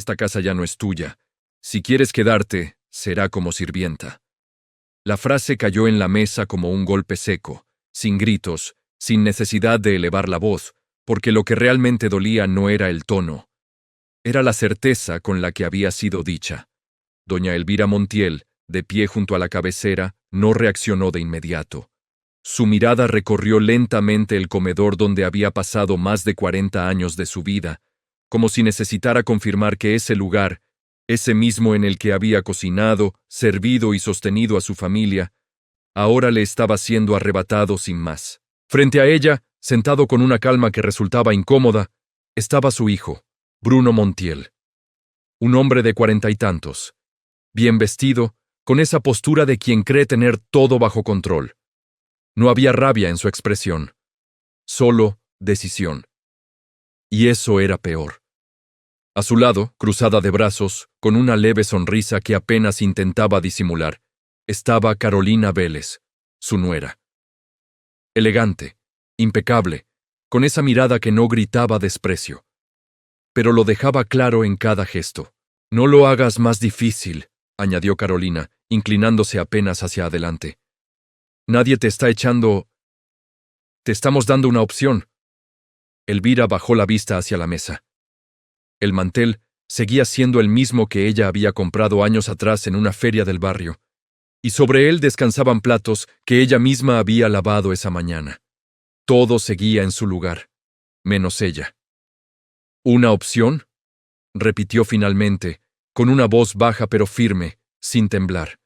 esta casa ya no es tuya. Si quieres quedarte, será como sirvienta. La frase cayó en la mesa como un golpe seco, sin gritos, sin necesidad de elevar la voz, porque lo que realmente dolía no era el tono. Era la certeza con la que había sido dicha. Doña Elvira Montiel, de pie junto a la cabecera, no reaccionó de inmediato. Su mirada recorrió lentamente el comedor donde había pasado más de 40 años de su vida, como si necesitara confirmar que ese lugar, ese mismo en el que había cocinado, servido y sostenido a su familia, ahora le estaba siendo arrebatado sin más. Frente a ella, sentado con una calma que resultaba incómoda, estaba su hijo, Bruno Montiel. Un hombre de 40 y tantos, bien vestido, con esa postura de quien cree tener todo bajo control. No había rabia en su expresión, solo decisión. Y eso era peor. A su lado, cruzada de brazos, con una leve sonrisa que apenas intentaba disimular, estaba Carolina Vélez, su nuera. Elegante, impecable, con esa mirada que no gritaba desprecio. Pero lo dejaba claro en cada gesto. No lo hagas más difícil, añadió Carolina, inclinándose apenas hacia adelante. Nadie te está echando... Te estamos dando una opción. Elvira bajó la vista hacia la mesa. El mantel seguía siendo el mismo que ella había comprado años atrás en una feria del barrio, y sobre él descansaban platos que ella misma había lavado esa mañana. Todo seguía en su lugar, menos ella. ¿Una opción?, repitió finalmente, con una voz baja pero firme, sin temblar.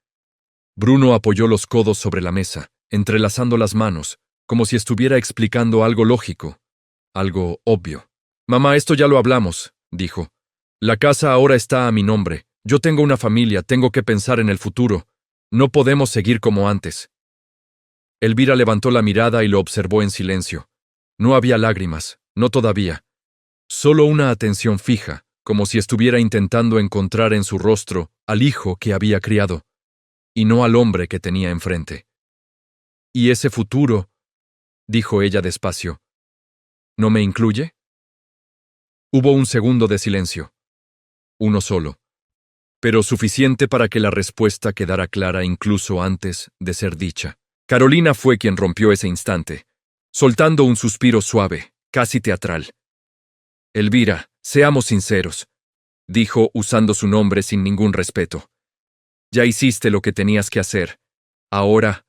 Bruno apoyó los codos sobre la mesa, entrelazando las manos, como si estuviera explicando algo lógico, algo obvio. «Mamá, esto ya lo hablamos», dijo. «La casa ahora está a mi nombre. Yo tengo una familia, tengo que pensar en el futuro. No podemos seguir como antes». Elvira levantó la mirada y lo observó en silencio. No había lágrimas, no todavía. Solo una atención fija, como si estuviera intentando encontrar en su rostro al hijo que había criado, y no al hombre que tenía enfrente. «¿Y ese futuro?», dijo ella despacio. «¿No me incluye?». Hubo un segundo de silencio. Uno solo. Pero suficiente para que la respuesta quedara clara incluso antes de ser dicha. Carolina fue quien rompió ese instante, soltando un suspiro suave, casi teatral. «Elvira, seamos sinceros», dijo usando su nombre sin ningún respeto. «Ya hiciste lo que tenías que hacer. Ahora,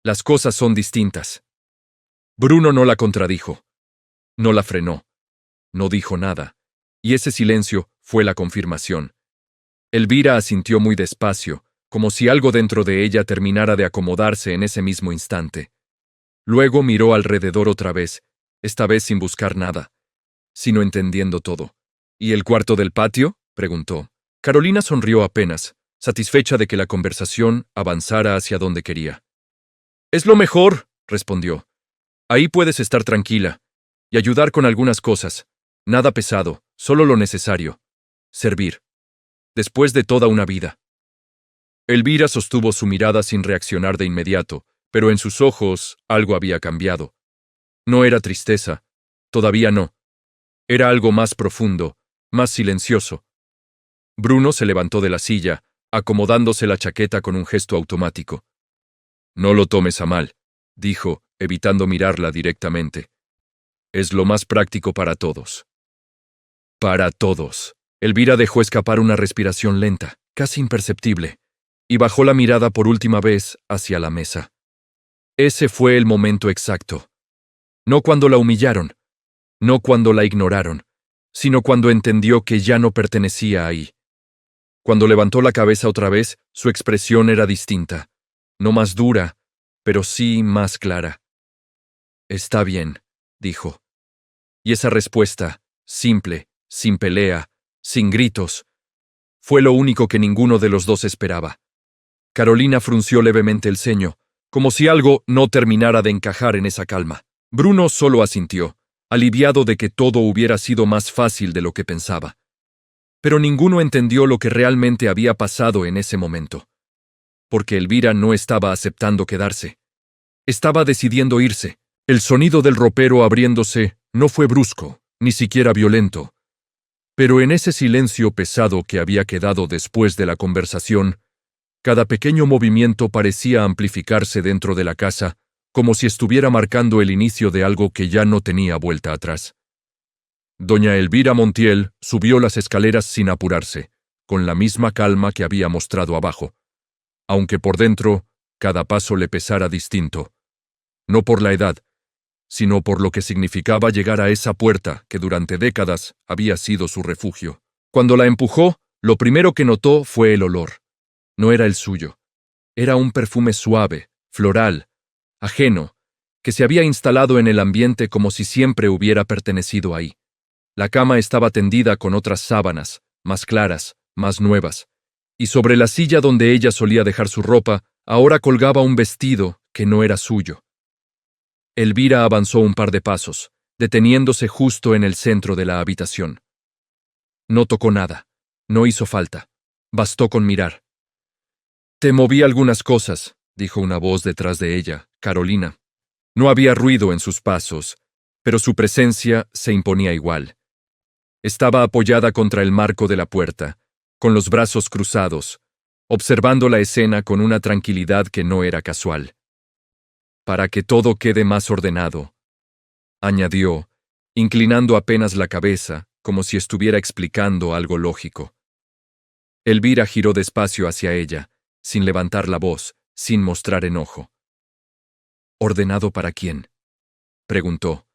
las cosas son distintas». Bruno no la contradijo. No la frenó. No dijo nada. Y ese silencio fue la confirmación. Elvira asintió muy despacio, como si algo dentro de ella terminara de acomodarse en ese mismo instante. Luego miró alrededor otra vez, esta vez sin buscar nada, sino entendiendo todo. «¿Y el cuarto del patio?», preguntó. Carolina sonrió apenas, satisfecha de que la conversación avanzara hacia donde quería. «Es lo mejor», respondió. «Ahí puedes estar tranquila y ayudar con algunas cosas. Nada pesado, solo lo necesario. Servir. Después de toda una vida». Elvira sostuvo su mirada sin reaccionar de inmediato, pero en sus ojos algo había cambiado. No era tristeza, todavía no. Era algo más profundo, más silencioso. Bruno se levantó de la silla, acomodándose la chaqueta con un gesto automático. «No lo tomes a mal», dijo, evitando mirarla directamente. «Es lo más práctico para todos». «Para todos». Elvira dejó escapar una respiración lenta, casi imperceptible, y bajó la mirada por última vez hacia la mesa. Ese fue el momento exacto. No cuando la humillaron, no cuando la ignoraron, sino cuando entendió que ya no pertenecía ahí. Cuando levantó la cabeza otra vez, su expresión era distinta, no más dura, pero sí más clara. «Está bien», dijo. Y esa respuesta, simple, sin pelea, sin gritos, fue lo único que ninguno de los dos esperaba. Carolina frunció levemente el ceño, como si algo no terminara de encajar en esa calma. Bruno solo asintió, aliviado de que todo hubiera sido más fácil de lo que pensaba. Pero ninguno entendió lo que realmente había pasado en ese momento. Porque Elvira no estaba aceptando quedarse. Estaba decidiendo irse. El sonido del ropero abriéndose no fue brusco, ni siquiera violento. Pero en ese silencio pesado que había quedado después de la conversación, cada pequeño movimiento parecía amplificarse dentro de la casa, como si estuviera marcando el inicio de algo que ya no tenía vuelta atrás. Doña Elvira Montiel subió las escaleras sin apurarse, con la misma calma que había mostrado abajo, aunque por dentro cada paso le pesara distinto, no por la edad, sino por lo que significaba llegar a esa puerta que durante décadas había sido su refugio. Cuando la empujó, lo primero que notó fue el olor. No era el suyo. Era un perfume suave, floral, ajeno, que se había instalado en el ambiente como si siempre hubiera pertenecido ahí. La cama estaba tendida con otras sábanas, más claras, más nuevas, y sobre la silla donde ella solía dejar su ropa, ahora colgaba un vestido que no era suyo. Elvira avanzó un par de pasos, deteniéndose justo en el centro de la habitación. No tocó nada, no hizo falta, bastó con mirar. «Te moví algunas cosas», dijo una voz detrás de ella, Carolina. No había ruido en sus pasos, pero su presencia se imponía igual. Estaba apoyada contra el marco de la puerta, con los brazos cruzados, observando la escena con una tranquilidad que no era casual. «Para que todo quede más ordenado», añadió, inclinando apenas la cabeza, como si estuviera explicando algo lógico. Elvira giró despacio hacia ella, sin levantar la voz, sin mostrar enojo. «¿Ordenado para quién?», preguntó.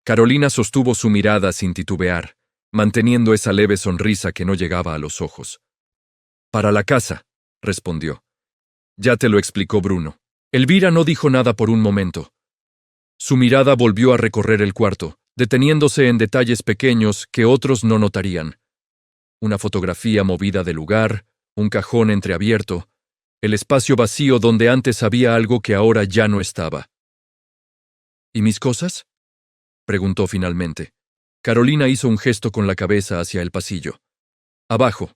Carolina sostuvo su mirada sin titubear, manteniendo esa leve sonrisa que no llegaba a los ojos. «Para la casa», respondió. «Ya te lo explicó Bruno». Elvira no dijo nada por un momento. Su mirada volvió a recorrer el cuarto, deteniéndose en detalles pequeños que otros no notarían. Una fotografía movida de lugar, un cajón entreabierto, el espacio vacío donde antes había algo que ahora ya no estaba. «¿Y mis cosas?», preguntó finalmente. Carolina hizo un gesto con la cabeza hacia el pasillo. «Abajo».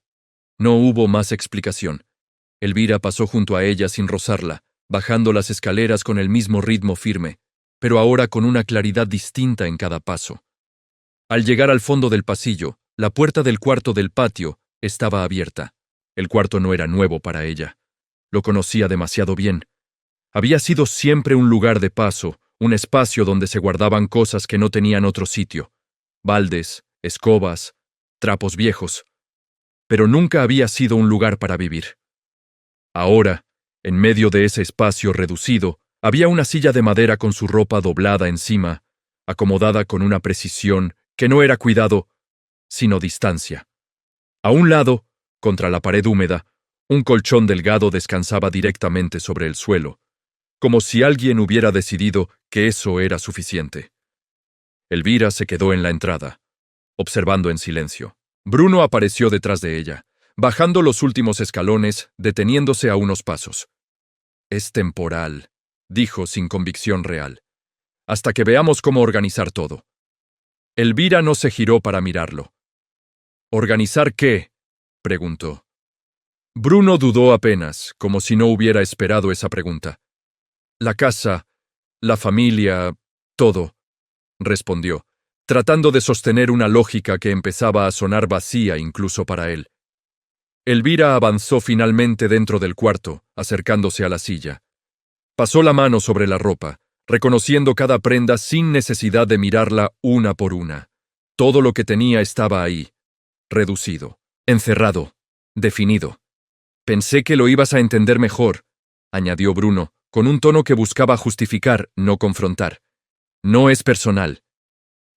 No hubo más explicación. Elvira pasó junto a ella sin rozarla, bajando las escaleras con el mismo ritmo firme, pero ahora con una claridad distinta en cada paso. Al llegar al fondo del pasillo, la puerta del cuarto del patio estaba abierta. El cuarto no era nuevo para ella. Lo conocía demasiado bien. Había sido siempre un lugar de paso, un espacio donde se guardaban cosas que no tenían otro sitio. Baldes, escobas, trapos viejos. Pero nunca había sido un lugar para vivir. Ahora, en medio de ese espacio reducido, había una silla de madera con su ropa doblada encima, acomodada con una precisión que no era cuidado, sino distancia. A un lado, contra la pared húmeda, un colchón delgado descansaba directamente sobre el suelo, como si alguien hubiera decidido que eso era suficiente. Elvira se quedó en la entrada, observando en silencio. Bruno apareció detrás de ella, bajando los últimos escalones, deteniéndose a unos pasos. «Es temporal», dijo sin convicción real, «hasta que veamos cómo organizar todo». Elvira no se giró para mirarlo. «¿Organizar qué?», preguntó. Bruno dudó apenas, como si no hubiera esperado esa pregunta. «La casa, la familia, todo», respondió, tratando de sostener una lógica que empezaba a sonar vacía incluso para él. Elvira avanzó finalmente dentro del cuarto, acercándose a la silla. Pasó la mano sobre la ropa, reconociendo cada prenda sin necesidad de mirarla una por una. Todo lo que tenía estaba ahí, reducido, encerrado, definido. «Pensé que lo ibas a entender mejor», añadió Bruno, con un tono que buscaba justificar, no confrontar. «No es personal».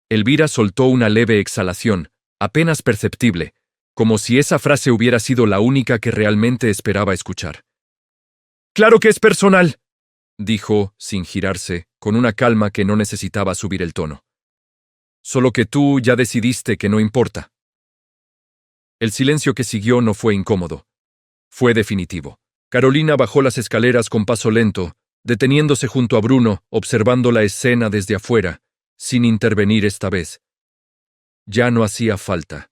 Elvira soltó una leve exhalación, apenas perceptible, como si esa frase hubiera sido la única que realmente esperaba escuchar. «Claro que es personal», dijo, sin girarse, con una calma que no necesitaba subir el tono. «Solo que tú ya decidiste que no importa». El silencio que siguió no fue incómodo. Fue definitivo. Carolina bajó las escaleras con paso lento, deteniéndose junto a Bruno, observando la escena desde afuera, sin intervenir esta vez. Ya no hacía falta.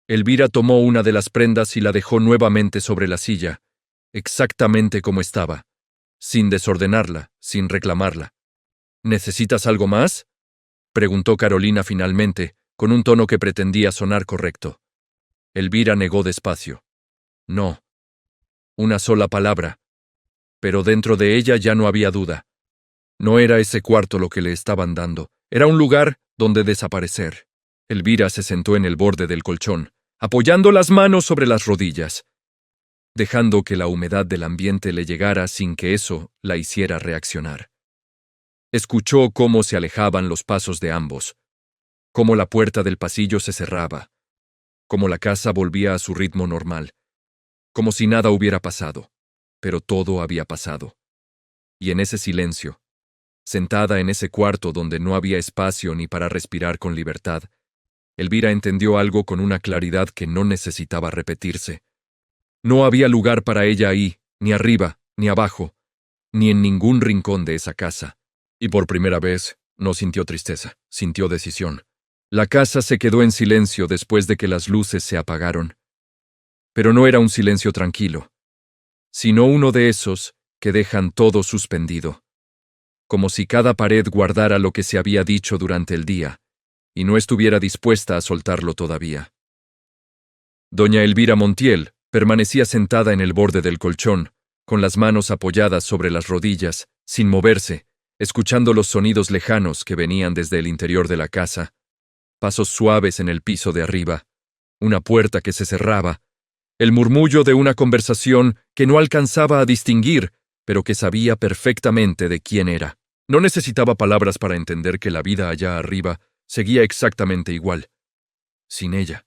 Elvira tomó una de las prendas y la dejó nuevamente sobre la silla, exactamente como estaba, sin desordenarla, sin reclamarla. «¿Necesitas algo más?», preguntó Carolina finalmente, con un tono que pretendía sonar correcto. Elvira negó despacio. No. Una sola palabra. Pero dentro de ella ya no había duda. No era ese cuarto lo que le estaban dando. Era un lugar donde desaparecer. Elvira se sentó en el borde del colchón, apoyando las manos sobre las rodillas, dejando que la humedad del ambiente le llegara sin que eso la hiciera reaccionar. Escuchó cómo se alejaban los pasos de ambos, cómo la puerta del pasillo se cerraba, cómo la casa volvía a su ritmo normal, como si nada hubiera pasado, pero todo había pasado. Y en ese silencio, sentada en ese cuarto donde no había espacio ni para respirar con libertad, Elvira entendió algo con una claridad que no necesitaba repetirse. No había lugar para ella ahí, ni arriba, ni abajo, ni en ningún rincón de esa casa. Y por primera vez, no sintió tristeza, sintió decisión. La casa se quedó en silencio después de que las luces se apagaron. Pero no era un silencio tranquilo, sino uno de esos que dejan todo suspendido, como si cada pared guardara lo que se había dicho durante el día, y no estuviera dispuesta a soltarlo todavía. Doña Elvira Montiel permanecía sentada en el borde del colchón, con las manos apoyadas sobre las rodillas, sin moverse, escuchando los sonidos lejanos que venían desde el interior de la casa, pasos suaves en el piso de arriba, una puerta que se cerraba, el murmullo de una conversación que no alcanzaba a distinguir, pero que sabía perfectamente de quién era. No necesitaba palabras para entender que la vida allá arriba seguía exactamente igual. Sin ella.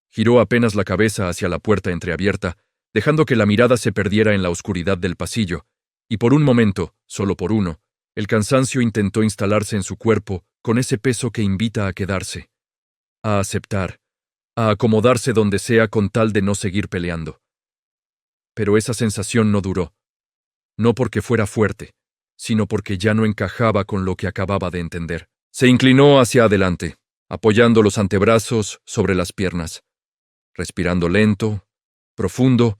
Giró apenas la cabeza hacia la puerta entreabierta, dejando que la mirada se perdiera en la oscuridad del pasillo, y por un momento, solo por uno, el cansancio intentó instalarse en su cuerpo con ese peso que invita a quedarse, a aceptar, a acomodarse donde sea con tal de no seguir peleando. Pero esa sensación no duró, no porque fuera fuerte, sino porque ya no encajaba con lo que acababa de entender. Se inclinó hacia adelante, apoyando los antebrazos sobre las piernas, respirando lento, profundo,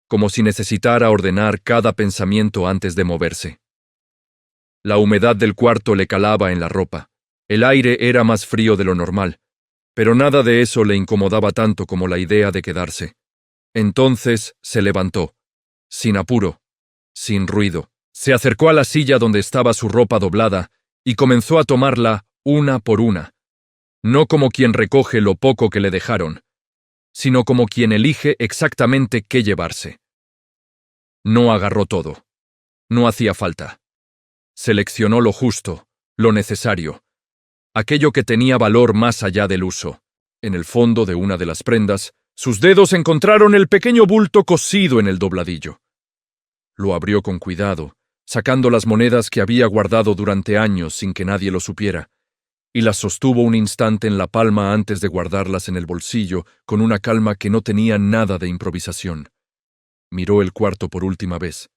como si necesitara ordenar cada pensamiento antes de moverse. La humedad del cuarto le calaba en la ropa, el aire era más frío de lo normal, pero nada de eso le incomodaba tanto como la idea de quedarse. Entonces se levantó, sin apuro, sin ruido. Se acercó a la silla donde estaba su ropa doblada y comenzó a tomarla una por una, no como quien recoge lo poco que le dejaron, sino como quien elige exactamente qué llevarse. No agarró todo. No hacía falta. Seleccionó lo justo, lo necesario, aquello que tenía valor más allá del uso. En el fondo de una de las prendas, sus dedos encontraron el pequeño bulto cosido en el dobladillo. Lo abrió con cuidado, sacando las monedas que había guardado durante años sin que nadie lo supiera, y las sostuvo un instante en la palma antes de guardarlas en el bolsillo con una calma que no tenía nada de improvisación. Miró el cuarto por última vez,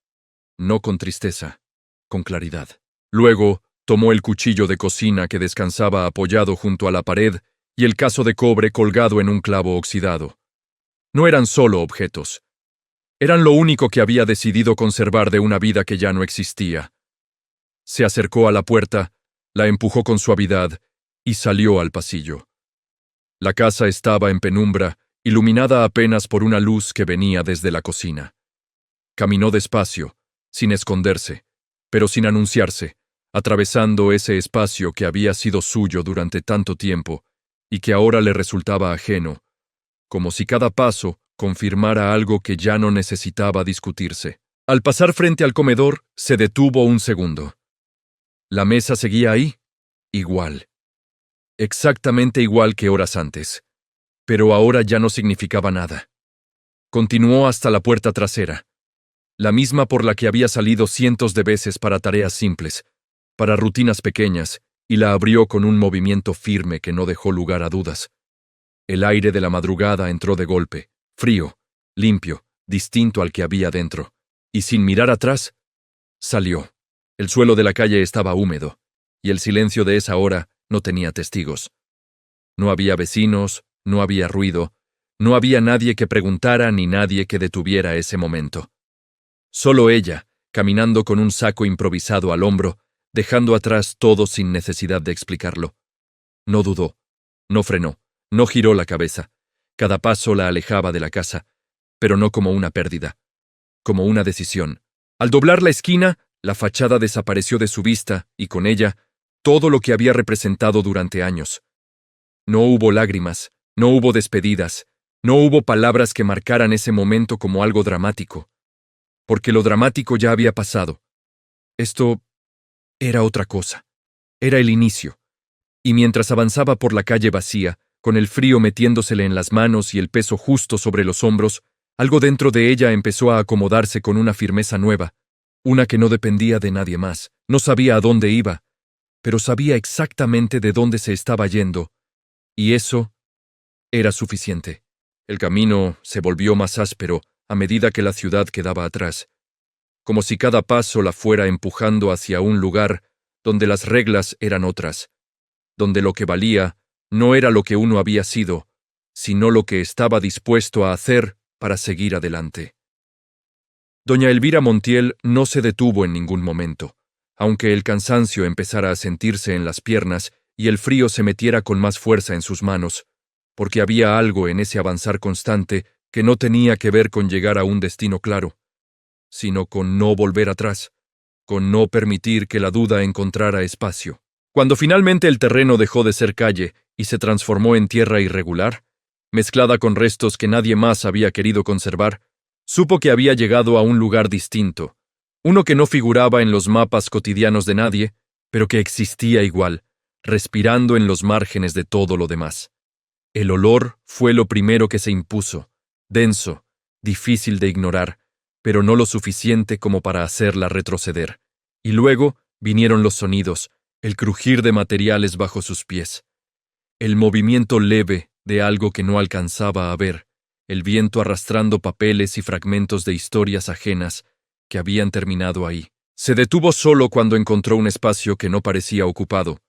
no con tristeza, con claridad. Luego, tomó el cuchillo de cocina que descansaba apoyado junto a la pared y el cazo de cobre colgado en un clavo oxidado. No eran solo objetos. Eran lo único que había decidido conservar de una vida que ya no existía. Se acercó a la puerta, la empujó con suavidad y salió al pasillo. La casa estaba en penumbra, iluminada apenas por una luz que venía desde la cocina. Caminó despacio, sin esconderse, pero sin anunciarse, atravesando ese espacio que había sido suyo durante tanto tiempo y que ahora le resultaba ajeno, como si cada paso confirmara algo que ya no necesitaba discutirse. Al pasar frente al comedor, se detuvo un segundo. La mesa seguía ahí, igual. Exactamente igual que horas antes, pero ahora ya no significaba nada. Continuó hasta la puerta trasera, la misma por la que había salido cientos de veces para tareas simples, para rutinas pequeñas, y la abrió con un movimiento firme que no dejó lugar a dudas. El aire de la madrugada entró de golpe, frío, limpio, distinto al que había dentro, y sin mirar atrás, salió. El suelo de la calle estaba húmedo, y el silencio de esa hora no tenía testigos. No había vecinos, no había ruido, no había nadie que preguntara ni nadie que detuviera ese momento. Solo ella, caminando con un saco improvisado al hombro, dejando atrás todo sin necesidad de explicarlo. No dudó. No frenó, no giró la cabeza. Cada paso la alejaba de la casa, pero no como una pérdida, como una decisión. Al doblar la esquina, la fachada desapareció de su vista y con ella todo lo que había representado durante años. No hubo lágrimas, no hubo despedidas, no hubo palabras que marcaran ese momento como algo dramático, porque lo dramático ya había pasado. Esto era otra cosa. Era el inicio. Y mientras avanzaba por la calle vacía, con el frío metiéndosele en las manos y el peso justo sobre los hombros, algo dentro de ella empezó a acomodarse con una firmeza nueva, una que no dependía de nadie más. No sabía a dónde iba, pero sabía exactamente de dónde se estaba yendo, y eso era suficiente. El camino se volvió más áspero a medida que la ciudad quedaba atrás, como si cada paso la fuera empujando hacia un lugar donde las reglas eran otras, donde lo que valía no era lo que uno había sido, sino lo que estaba dispuesto a hacer para seguir adelante. Doña Elvira Montiel no se detuvo en ningún momento, aunque el cansancio empezara a sentirse en las piernas y el frío se metiera con más fuerza en sus manos, porque había algo en ese avanzar constante que no tenía que ver con llegar a un destino claro, sino con no volver atrás, con no permitir que la duda encontrara espacio. Cuando finalmente el terreno dejó de ser calle y se transformó en tierra irregular, mezclada con restos que nadie más había querido conservar, supo que había llegado a un lugar distinto, uno que no figuraba en los mapas cotidianos de nadie, pero que existía igual, respirando en los márgenes de todo lo demás. El olor fue lo primero que se impuso, denso, difícil de ignorar, pero no lo suficiente como para hacerla retroceder. Y luego vinieron los sonidos, el crujir de materiales bajo sus pies, el movimiento leve de algo que no alcanzaba a ver, el viento arrastrando papeles y fragmentos de historias ajenas que habían terminado ahí. Se detuvo solo cuando encontró un espacio que no parecía ocupado,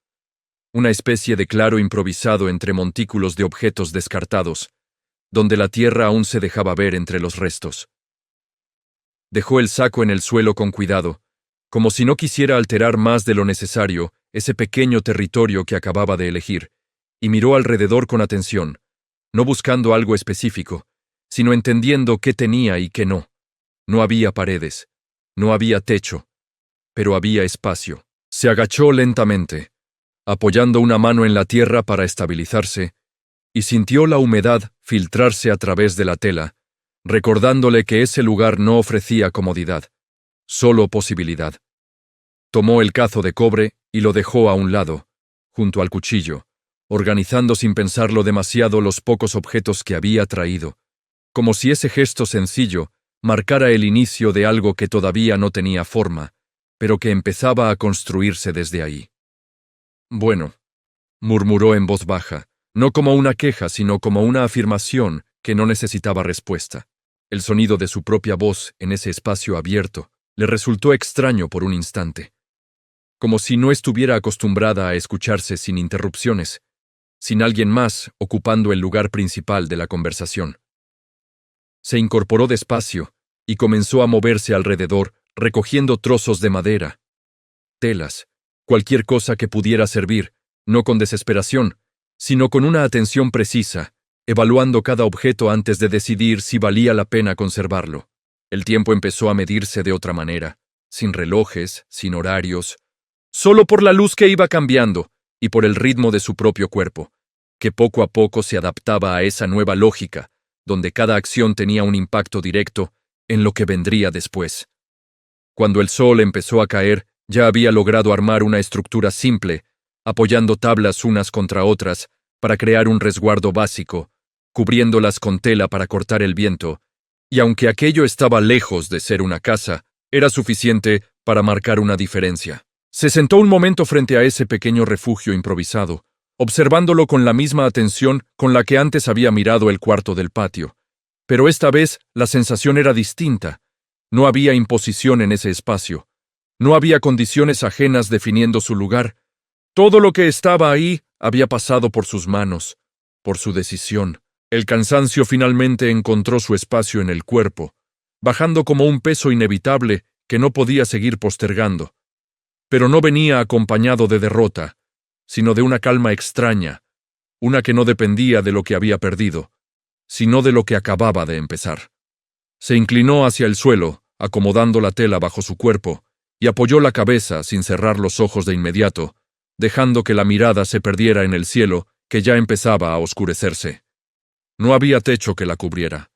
una especie de claro improvisado entre montículos de objetos descartados, donde la tierra aún se dejaba ver entre los restos. Dejó el saco en el suelo con cuidado, como si no quisiera alterar más de lo necesario ese pequeño territorio que acababa de elegir, y miró alrededor con atención, no buscando algo específico, sino entendiendo qué tenía y qué no. No había paredes, no había techo, pero había espacio. Se agachó lentamente, apoyando una mano en la tierra para estabilizarse, y sintió la humedad filtrarse a través de la tela, recordándole que ese lugar no ofrecía comodidad, solo posibilidad. Tomó el cazo de cobre y lo dejó a un lado, junto al cuchillo, organizando sin pensarlo demasiado los pocos objetos que había traído, como si ese gesto sencillo marcara el inicio de algo que todavía no tenía forma, pero que empezaba a construirse desde ahí. Bueno, murmuró en voz baja, no como una queja, sino como una afirmación que no necesitaba respuesta. El sonido de su propia voz en ese espacio abierto le resultó extraño por un instante, como si no estuviera acostumbrada a escucharse sin interrupciones, sin alguien más ocupando el lugar principal de la conversación. Se incorporó despacio y comenzó a moverse alrededor, recogiendo trozos de madera, telas, cualquier cosa que pudiera servir, no con desesperación, sino con una atención precisa, evaluando cada objeto antes de decidir si valía la pena conservarlo. El tiempo empezó a medirse de otra manera, sin relojes, sin horarios, solo por la luz que iba cambiando y por el ritmo de su propio cuerpo, que poco a poco se adaptaba a esa nueva lógica, donde cada acción tenía un impacto directo en lo que vendría después. Cuando el sol empezó a caer, ya había logrado armar una estructura simple, apoyando tablas unas contra otras para crear un resguardo básico, cubriéndolas con tela para cortar el viento, y aunque aquello estaba lejos de ser una casa, era suficiente para marcar una diferencia. Se sentó un momento frente a ese pequeño refugio improvisado, observándolo con la misma atención con la que antes había mirado el cuarto del patio. Pero esta vez la sensación era distinta. No había imposición en ese espacio. No había condiciones ajenas definiendo su lugar. Todo lo que estaba ahí había pasado por sus manos, por su decisión. El cansancio finalmente encontró su espacio en el cuerpo, bajando como un peso inevitable que no podía seguir postergando. Pero no venía acompañado de derrota, sino de una calma extraña, una que no dependía de lo que había perdido, sino de lo que acababa de empezar. Se inclinó hacia el suelo, acomodando la tela bajo su cuerpo, y apoyó la cabeza sin cerrar los ojos de inmediato, dejando que la mirada se perdiera en el cielo, que ya empezaba a oscurecerse. No había techo que la cubriera.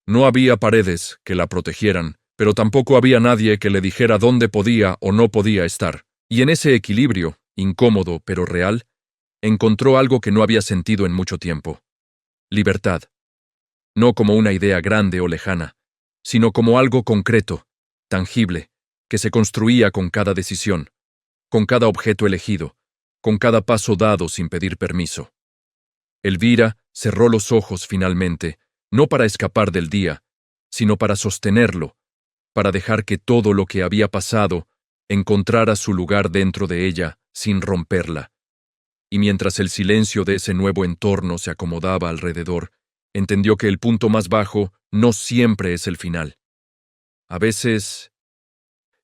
No había paredes que la protegieran, pero tampoco había nadie que le dijera dónde podía o no podía estar. Y en ese equilibrio, incómodo pero real, encontró algo que no había sentido en mucho tiempo. Libertad. No como una idea grande o lejana, sino como algo concreto, tangible, que se construía con cada decisión, con cada objeto elegido, con cada paso dado sin pedir permiso. Elvira cerró los ojos finalmente, no para escapar del día, sino para sostenerlo, para dejar que todo lo que había pasado encontrara su lugar dentro de ella sin romperla. Y mientras el silencio de ese nuevo entorno se acomodaba alrededor, entendió que el punto más bajo no siempre es el final. A veces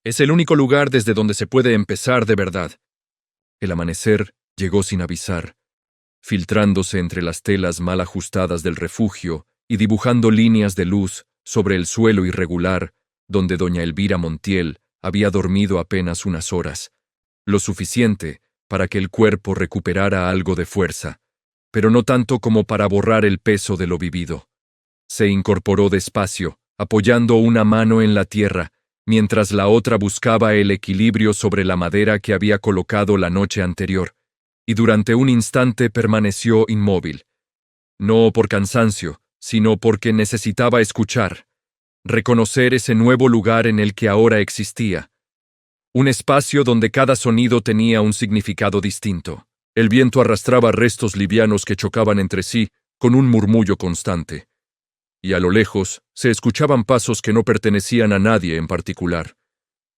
es el único lugar desde donde se puede empezar de verdad. El amanecer llegó sin avisar, filtrándose entre las telas mal ajustadas del refugio y dibujando líneas de luz sobre el suelo irregular donde doña Elvira Montiel había dormido apenas unas horas, lo suficiente para que el cuerpo recuperara algo de fuerza, pero no tanto como para borrar el peso de lo vivido. Se incorporó despacio, apoyando una mano en la tierra, mientras la otra buscaba el equilibrio sobre la madera que había colocado la noche anterior, y durante un instante permaneció inmóvil, no por cansancio, sino porque necesitaba escuchar, reconocer ese nuevo lugar en el que ahora existía, un espacio donde cada sonido tenía un significado distinto. El viento arrastraba restos livianos que chocaban entre sí con un murmullo constante, y a lo lejos se escuchaban pasos que no pertenecían a nadie en particular,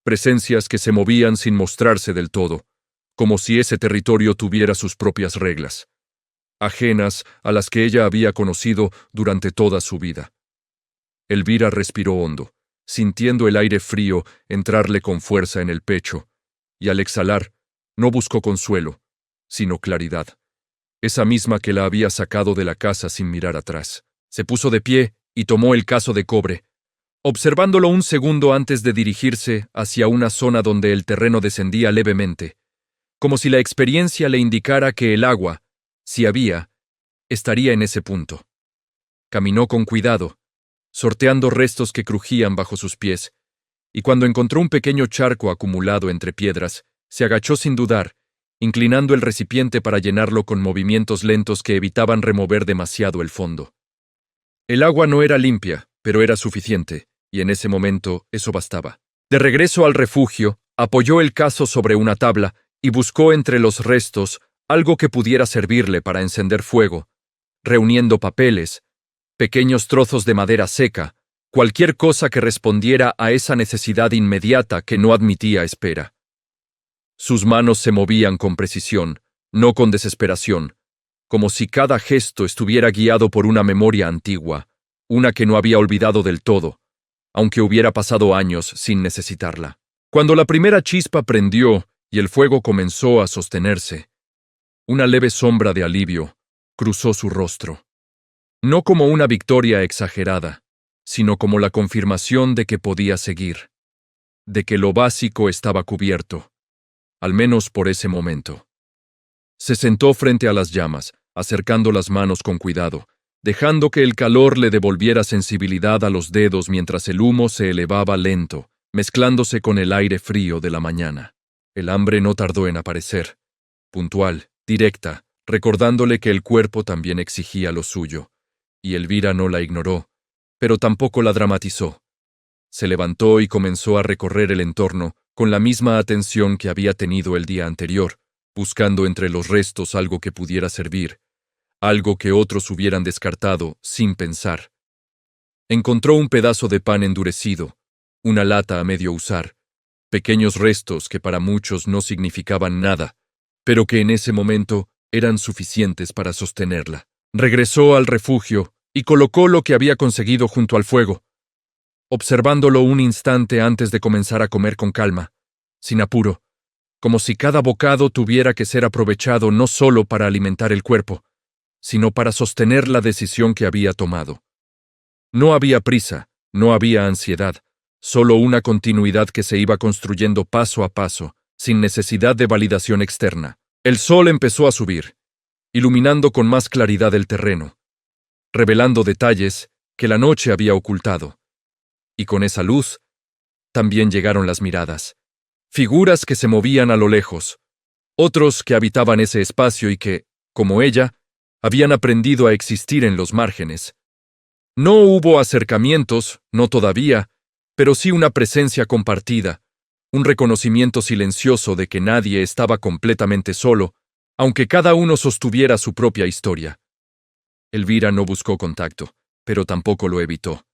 presencias que se movían sin mostrarse del todo, como si ese territorio tuviera sus propias reglas, ajenas a las que ella había conocido durante toda su vida. Elvira respiró hondo, sintiendo el aire frío entrarle con fuerza en el pecho, y al exhalar, no buscó consuelo, sino claridad, esa misma que la había sacado de la casa sin mirar atrás. Se puso de pie y tomó el cazo de cobre, observándolo un segundo antes de dirigirse hacia una zona donde el terreno descendía levemente, como si la experiencia le indicara que el agua, si había, estaría en ese punto. Caminó con cuidado, sorteando restos que crujían bajo sus pies, y cuando encontró un pequeño charco acumulado entre piedras, se agachó sin dudar, inclinando el recipiente para llenarlo con movimientos lentos que evitaban remover demasiado el fondo. El agua no era limpia, pero era suficiente, y en ese momento eso bastaba. De regreso al refugio, apoyó el cazo sobre una tabla y buscó entre los restos algo que pudiera servirle para encender fuego, reuniendo papeles, pequeños trozos de madera seca, cualquier cosa que respondiera a esa necesidad inmediata que no admitía espera. Sus manos se movían con precisión, no con desesperación, como si cada gesto estuviera guiado por una memoria antigua, una que no había olvidado del todo, aunque hubiera pasado años sin necesitarla. Cuando la primera chispa prendió y el fuego comenzó a sostenerse, una leve sombra de alivio cruzó su rostro. No como una victoria exagerada, sino como la confirmación de que podía seguir, de que lo básico estaba cubierto, al menos por ese momento. Se sentó frente a las llamas, acercando las manos con cuidado, dejando que el calor le devolviera sensibilidad a los dedos mientras el humo se elevaba lento, mezclándose con el aire frío de la mañana. El hambre no tardó en aparecer, puntual, directa, recordándole que el cuerpo también exigía lo suyo. Y Elvira no la ignoró, pero tampoco la dramatizó. Se levantó y comenzó a recorrer el entorno con la misma atención que había tenido el día anterior, buscando entre los restos algo que pudiera servir, algo que otros hubieran descartado sin pensar. Encontró un pedazo de pan endurecido, una lata a medio usar, pequeños restos que para muchos no significaban nada, pero que en ese momento eran suficientes para sostenerla. Regresó al refugio y colocó lo que había conseguido junto al fuego, observándolo un instante antes de comenzar a comer con calma, sin apuro, como si cada bocado tuviera que ser aprovechado no solo para alimentar el cuerpo, sino para sostener la decisión que había tomado. No había prisa, no había ansiedad, solo una continuidad que se iba construyendo paso a paso, sin necesidad de validación externa. El sol empezó a subir, iluminando con más claridad el terreno, revelando detalles que la noche había ocultado. Y con esa luz, también llegaron las miradas. Figuras que se movían a lo lejos, otros que habitaban ese espacio y que, como ella, habían aprendido a existir en los márgenes. No hubo acercamientos, no todavía, pero sí una presencia compartida, un reconocimiento silencioso de que nadie estaba completamente solo, aunque cada uno sostuviera su propia historia. Elvira no buscó contacto, pero tampoco lo evitó.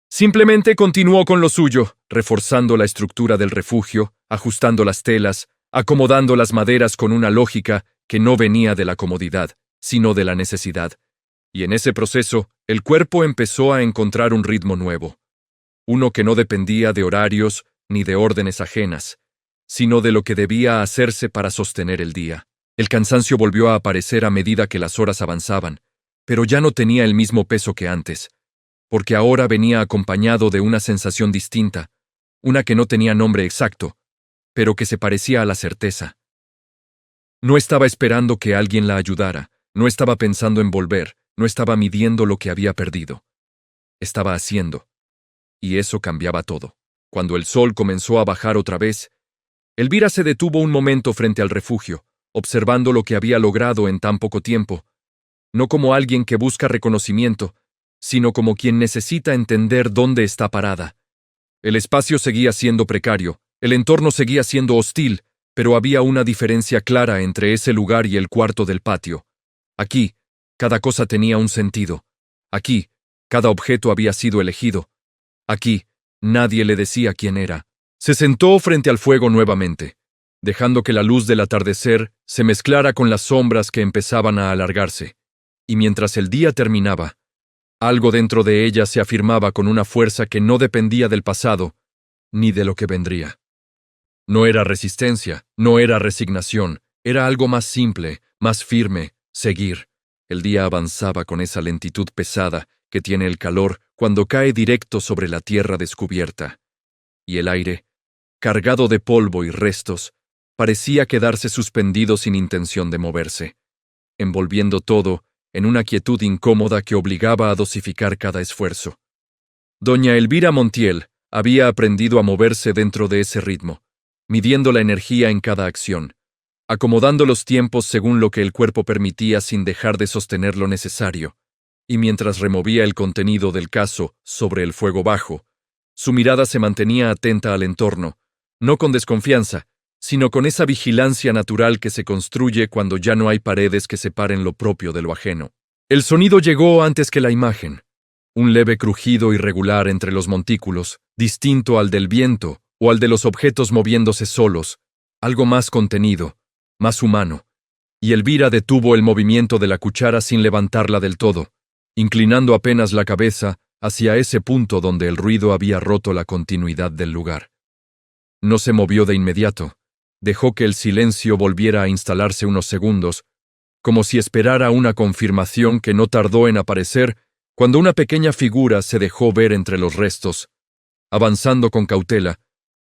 Simplemente continuó con lo suyo, reforzando la estructura del refugio, ajustando las telas, acomodando las maderas con una lógica que no venía de la comodidad, sino de la necesidad. Y en ese proceso, el cuerpo empezó a encontrar un ritmo nuevo, uno que no dependía de horarios ni de órdenes ajenas, sino de lo que debía hacerse para sostener el día. El cansancio volvió a aparecer a medida que las horas avanzaban, pero ya no tenía el mismo peso que antes, porque ahora venía acompañado de una sensación distinta, una que no tenía nombre exacto, pero que se parecía a la certeza. No estaba esperando que alguien la ayudara, no estaba pensando en volver, no estaba midiendo lo que había perdido. Estaba haciendo. Y eso cambiaba todo. Cuando el sol comenzó a bajar otra vez, Elvira se detuvo un momento frente al refugio, observando lo que había logrado en tan poco tiempo, no como alguien que busca reconocimiento, sino como quien necesita entender dónde está parada. El espacio seguía siendo precario, el entorno seguía siendo hostil, pero había una diferencia clara entre ese lugar y el cuarto del patio. Aquí, cada cosa tenía un sentido. Aquí, cada objeto había sido elegido. Aquí, nadie le decía quién era. Se sentó frente al fuego nuevamente, dejando que la luz del atardecer se mezclara con las sombras que empezaban a alargarse. Y mientras el día terminaba, algo dentro de ella se afirmaba con una fuerza que no dependía del pasado, ni de lo que vendría. No era resistencia, no era resignación, era algo más simple, más firme, seguir. El día avanzaba con esa lentitud pesada que tiene el calor cuando cae directo sobre la tierra descubierta. Y el aire, cargado de polvo y restos, parecía quedarse suspendido sin intención de moverse, envolviendo todo en una quietud incómoda que obligaba a dosificar cada esfuerzo. Doña Elvira Montiel había aprendido a moverse dentro de ese ritmo, midiendo la energía en cada acción, acomodando los tiempos según lo que el cuerpo permitía sin dejar de sostener lo necesario, y mientras removía el contenido del caso sobre el fuego bajo, su mirada se mantenía atenta al entorno, no con desconfianza, sino con esa vigilancia natural que se construye cuando ya no hay paredes que separen lo propio de lo ajeno. El sonido llegó antes que la imagen, un leve crujido irregular entre los montículos, distinto al del viento o al de los objetos moviéndose solos, algo más contenido, más humano, y Elvira detuvo el movimiento de la cuchara sin levantarla del todo, inclinando apenas la cabeza hacia ese punto donde el ruido había roto la continuidad del lugar. No se movió de inmediato. Dejó que el silencio volviera a instalarse unos segundos, como si esperara una confirmación que no tardó en aparecer cuando una pequeña figura se dejó ver entre los restos, avanzando con cautela,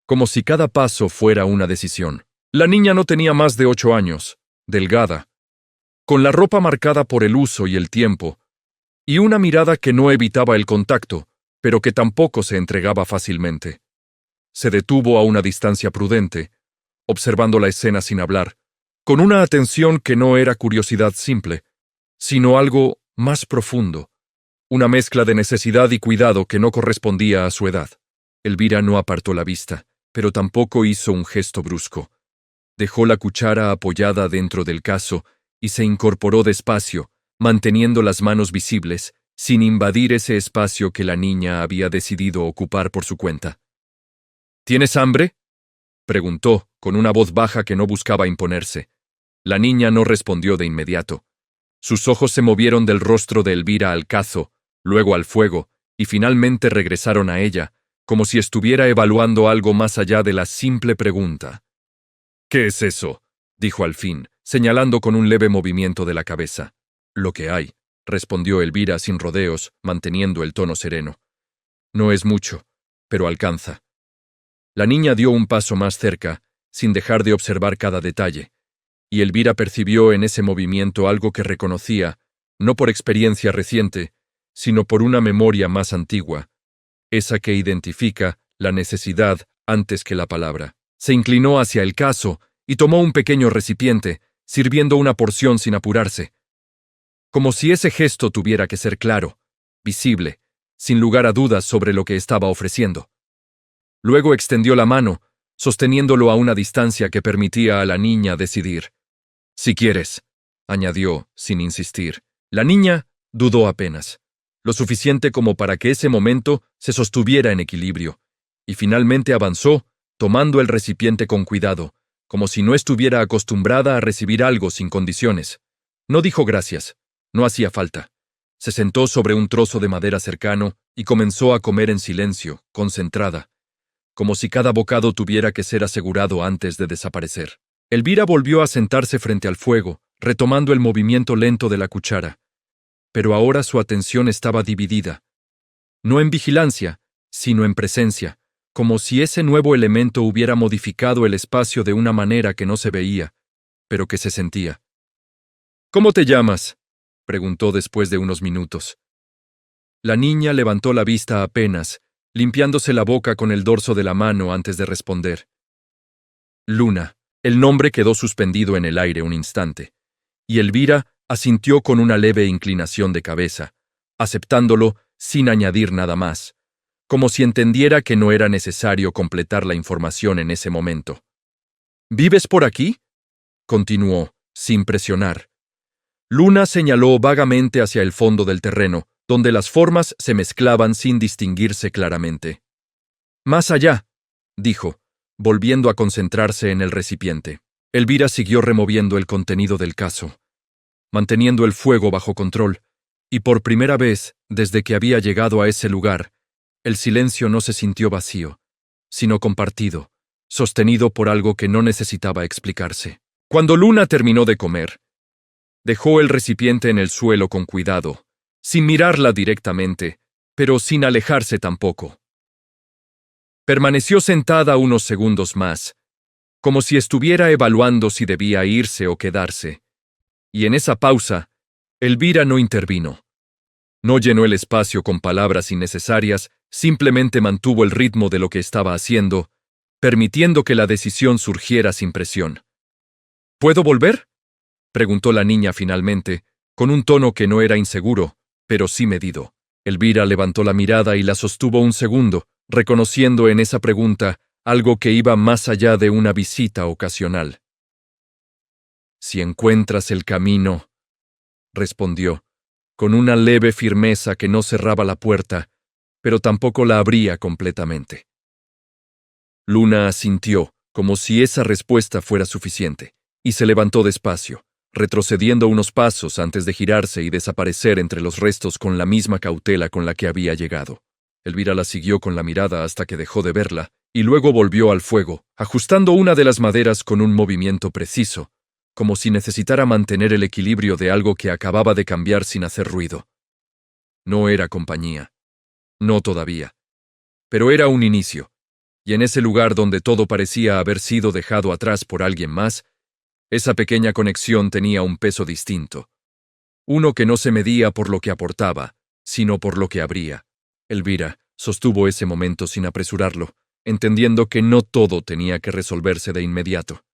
como si cada paso fuera una decisión. La niña no tenía más de 8 años, delgada, con la ropa marcada por el uso y el tiempo, y una mirada que no evitaba el contacto, pero que tampoco se entregaba fácilmente. Se detuvo a una distancia prudente, observando la escena sin hablar, con una atención que no era curiosidad simple, sino algo más profundo, una mezcla de necesidad y cuidado que no correspondía a su edad. Elvira no apartó la vista, pero tampoco hizo un gesto brusco. Dejó la cuchara apoyada dentro del cazo y se incorporó despacio, manteniendo las manos visibles, sin invadir ese espacio que la niña había decidido ocupar por su cuenta. ¿Tienes hambre?, preguntó, con una voz baja que no buscaba imponerse. La niña no respondió de inmediato. Sus ojos se movieron del rostro de Elvira al cazo, luego al fuego, y finalmente regresaron a ella, como si estuviera evaluando algo más allá de la simple pregunta. «¿Qué es eso?», dijo al fin, señalando con un leve movimiento de la cabeza. Lo que hay, respondió Elvira sin rodeos, manteniendo el tono sereno. No es mucho, pero alcanza. La niña dio un paso más cerca, sin dejar de observar cada detalle, y Elvira percibió en ese movimiento algo que reconocía, no por experiencia reciente, sino por una memoria más antigua, esa que identifica la necesidad antes que la palabra. Se inclinó hacia el cazo y tomó un pequeño recipiente, sirviendo una porción sin apurarse. Como si ese gesto tuviera que ser claro, visible, sin lugar a dudas sobre lo que estaba ofreciendo. Luego extendió la mano, sosteniéndolo a una distancia que permitía a la niña decidir. Si quieres, añadió, sin insistir. La niña dudó apenas, lo suficiente como para que ese momento se sostuviera en equilibrio, y finalmente avanzó, tomando el recipiente con cuidado, como si no estuviera acostumbrada a recibir algo sin condiciones. No dijo gracias, no hacía falta. Se sentó sobre un trozo de madera cercano y comenzó a comer en silencio, concentrada, como si cada bocado tuviera que ser asegurado antes de desaparecer. Elvira volvió a sentarse frente al fuego, retomando el movimiento lento de la cuchara. Pero ahora su atención estaba dividida. No en vigilancia, sino en presencia, como si ese nuevo elemento hubiera modificado el espacio de una manera que no se veía, pero que se sentía. ¿Cómo te llamas?, preguntó después de unos minutos. La niña levantó la vista apenas, limpiándose la boca con el dorso de la mano antes de responder. Luna. El nombre quedó suspendido en el aire un instante, y Elvira asintió con una leve inclinación de cabeza, aceptándolo sin añadir nada más, como si entendiera que no era necesario completar la información en ese momento. ¿Vives por aquí?, continuó, sin presionar. Luna señaló vagamente hacia el fondo del terreno, donde las formas se mezclaban sin distinguirse claramente. Más allá, dijo, volviendo a concentrarse en el recipiente. Elvira siguió removiendo el contenido del cazo, manteniendo el fuego bajo control, y por primera vez, desde que había llegado a ese lugar, el silencio no se sintió vacío, sino compartido, sostenido por algo que no necesitaba explicarse. Cuando Luna terminó de comer, dejó el recipiente en el suelo con cuidado, sin mirarla directamente, pero sin alejarse tampoco. Permaneció sentada unos segundos más, como si estuviera evaluando si debía irse o quedarse. Y en esa pausa, Elvira no intervino. No llenó el espacio con palabras innecesarias, simplemente mantuvo el ritmo de lo que estaba haciendo, permitiendo que la decisión surgiera sin presión. ¿Puedo volver?, preguntó la niña finalmente, con un tono que no era inseguro, pero sí medido. Elvira levantó la mirada y la sostuvo un segundo, reconociendo en esa pregunta algo que iba más allá de una visita ocasional. Si encuentras el camino, respondió, con una leve firmeza que no cerraba la puerta, pero tampoco la abría completamente. Luna asintió, como si esa respuesta fuera suficiente, y se levantó despacio, retrocediendo unos pasos antes de girarse y desaparecer entre los restos con la misma cautela con la que había llegado. Elvira la siguió con la mirada hasta que dejó de verla, y luego volvió al fuego, ajustando una de las maderas con un movimiento preciso, como si necesitara mantener el equilibrio de algo que acababa de cambiar sin hacer ruido. No era compañía. No todavía. Pero era un inicio, y en ese lugar donde todo parecía haber sido dejado atrás por alguien más, esa pequeña conexión tenía un peso distinto. Uno que no se medía por lo que aportaba, sino por lo que abría. Elvira sostuvo ese momento sin apresurarlo, entendiendo que no todo tenía que resolverse de inmediato.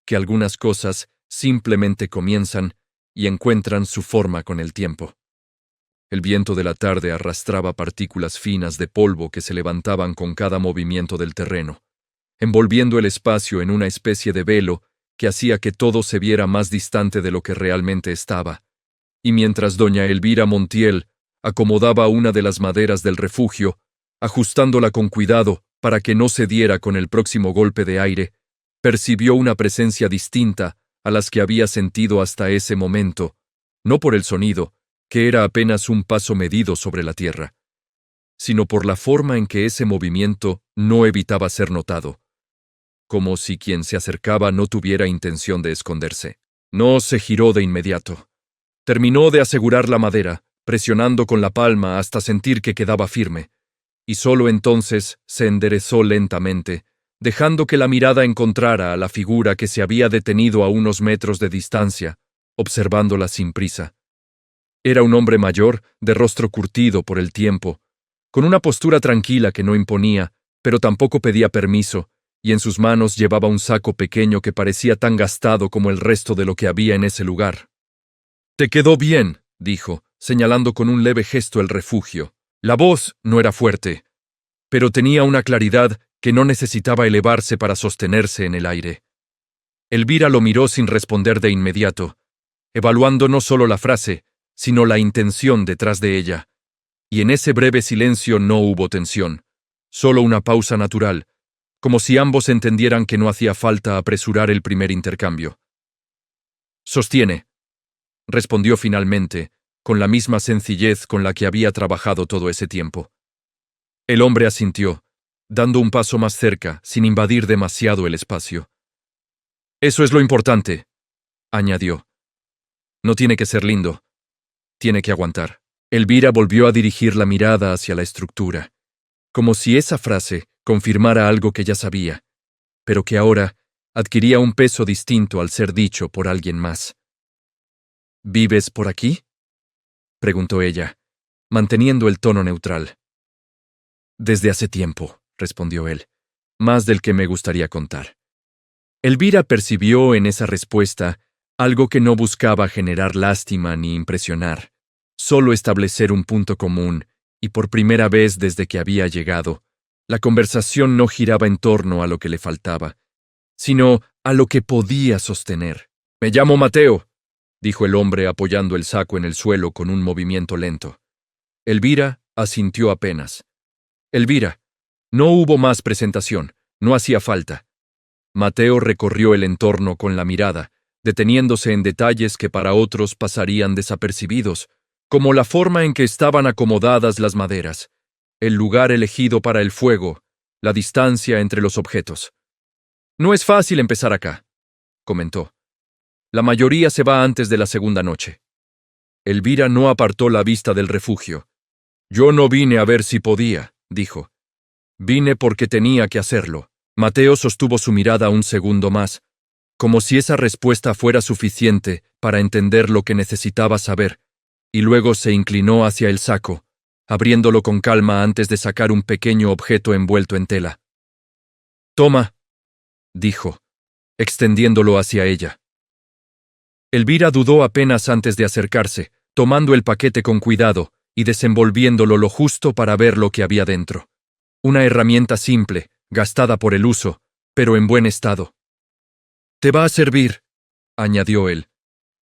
Que algunas cosas simplemente comienzan y encuentran su forma con el tiempo. El viento de la tarde arrastraba partículas finas de polvo que se levantaban con cada movimiento del terreno, envolviendo el espacio en una especie de velo que hacía que todo se viera más distante de lo que realmente estaba. Y mientras doña Elvira Montiel acomodaba una de las maderas del refugio, ajustándola con cuidado para que no se diera con el próximo golpe de aire, percibió una presencia distinta a las que había sentido hasta ese momento, no por el sonido, que era apenas un paso medido sobre la tierra, sino por la forma en que ese movimiento no evitaba ser notado, como si quien se acercaba no tuviera intención de esconderse. No se giró de inmediato. Terminó de asegurar la madera, presionando con la palma hasta sentir que quedaba firme, y solo entonces se enderezó lentamente, dejando que la mirada encontrara a la figura que se había detenido a unos metros de distancia, observándola sin prisa. Era un hombre mayor, de rostro curtido por el tiempo, con una postura tranquila que no imponía, pero tampoco pedía permiso, y en sus manos llevaba un saco pequeño que parecía tan gastado como el resto de lo que había en ese lugar. «Te quedó bien», dijo, señalando con un leve gesto el refugio. La voz no era fuerte, pero tenía una claridad que no necesitaba elevarse para sostenerse en el aire. Elvira lo miró sin responder de inmediato, evaluando no solo la frase, sino la intención detrás de ella. Y en ese breve silencio no hubo tensión, solo una pausa natural, como si ambos entendieran que no hacía falta apresurar el primer intercambio. «Sostiene», respondió finalmente, con la misma sencillez con la que había trabajado todo ese tiempo. El hombre asintió, dando un paso más cerca, sin invadir demasiado el espacio. «Eso es lo importante», añadió. «No tiene que ser lindo. Tiene que aguantar». Elvira volvió a dirigir la mirada hacia la estructura, como si esa frase confirmara algo que ya sabía, pero que ahora adquiría un peso distinto al ser dicho por alguien más. «¿Vives por aquí?», preguntó ella, manteniendo el tono neutral. «Desde hace tiempo», respondió él, «más del que me gustaría contar». Elvira percibió en esa respuesta algo que no buscaba generar lástima ni impresionar, solo establecer un punto común, y por primera vez desde que había llegado, la conversación no giraba en torno a lo que le faltaba, sino a lo que podía sostener. «Me llamo Mateo», dijo el hombre apoyando el saco en el suelo con un movimiento lento. Elvira asintió apenas. «Elvira». No hubo más presentación, no hacía falta. Mateo recorrió el entorno con la mirada, deteniéndose en detalles que para otros pasarían desapercibidos, como la forma en que estaban acomodadas las maderas, el lugar elegido para el fuego, la distancia entre los objetos. «No es fácil empezar acá», comentó. «La mayoría se va antes de la segunda noche». Elvira no apartó la vista del refugio. «Yo no vine a ver si podía», dijo. «Vine porque tenía que hacerlo». Mateo sostuvo su mirada un segundo más, como si esa respuesta fuera suficiente para entender lo que necesitaba saber, y luego se inclinó hacia el saco, abriéndolo con calma antes de sacar un pequeño objeto envuelto en tela. «Toma», dijo, extendiéndolo hacia ella. Elvira dudó apenas antes de acercarse, tomando el paquete con cuidado y desenvolviéndolo lo justo para ver lo que había dentro. Una herramienta simple, gastada por el uso, pero en buen estado. «Te va a servir», añadió él.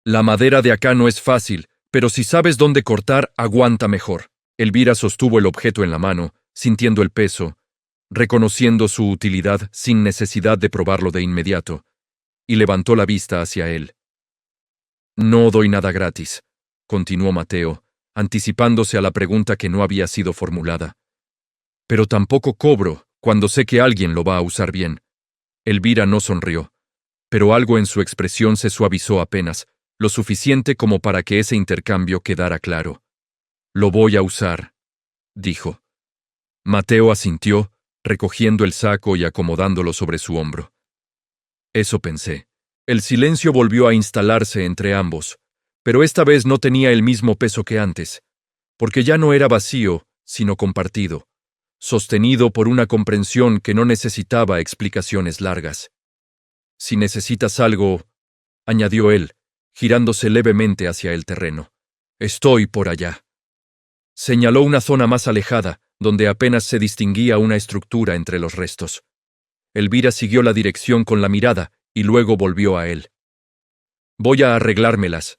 «La madera de acá no es fácil, pero si sabes dónde cortar, aguanta mejor». Elvira sostuvo el objeto en la mano, sintiendo el peso, reconociendo su utilidad sin necesidad de probarlo de inmediato, y levantó la vista hacia él. «No doy nada gratis», continuó Mateo, anticipándose a la pregunta que no había sido formulada. «Pero tampoco cobro cuando sé que alguien lo va a usar bien». Elvira no sonrió, pero algo en su expresión se suavizó apenas, lo suficiente como para que ese intercambio quedara claro. «Lo voy a usar», dijo. Mateo asintió, recogiendo el saco y acomodándolo sobre su hombro. «Eso pensé». El silencio volvió a instalarse entre ambos, pero esta vez no tenía el mismo peso que antes, porque ya no era vacío, sino compartido, sostenido por una comprensión que no necesitaba explicaciones largas. «Si necesitas algo», añadió él, girándose levemente hacia el terreno, «estoy por allá». Señaló una zona más alejada, donde apenas se distinguía una estructura entre los restos. Elvira siguió la dirección con la mirada y luego volvió a él. «Voy a arreglármelas»,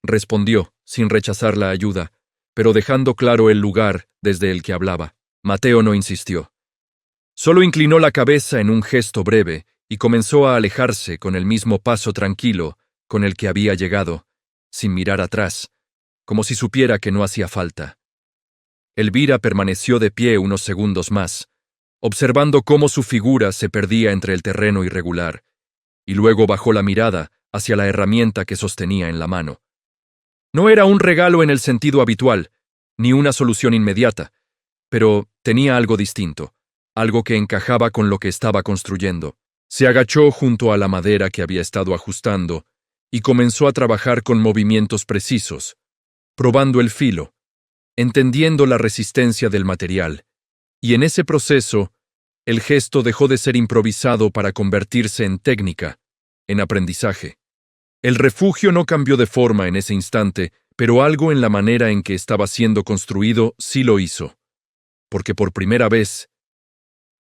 respondió, sin rechazar la ayuda, pero dejando claro el lugar desde el que hablaba. Mateo no insistió. Solo inclinó la cabeza en un gesto breve y comenzó a alejarse con el mismo paso tranquilo con el que había llegado, sin mirar atrás, como si supiera que no hacía falta. Elvira permaneció de pie unos segundos más, observando cómo su figura se perdía entre el terreno irregular, y luego bajó la mirada hacia la herramienta que sostenía en la mano. No era un regalo en el sentido habitual, ni una solución inmediata, pero tenía algo distinto, algo que encajaba con lo que estaba construyendo. Se agachó junto a la madera que había estado ajustando y comenzó a trabajar con movimientos precisos, probando el filo, entendiendo la resistencia del material, y en ese proceso, el gesto dejó de ser improvisado para convertirse en técnica, en aprendizaje. El refugio no cambió de forma en ese instante, pero algo en la manera en que estaba siendo construido sí lo hizo, porque por primera vez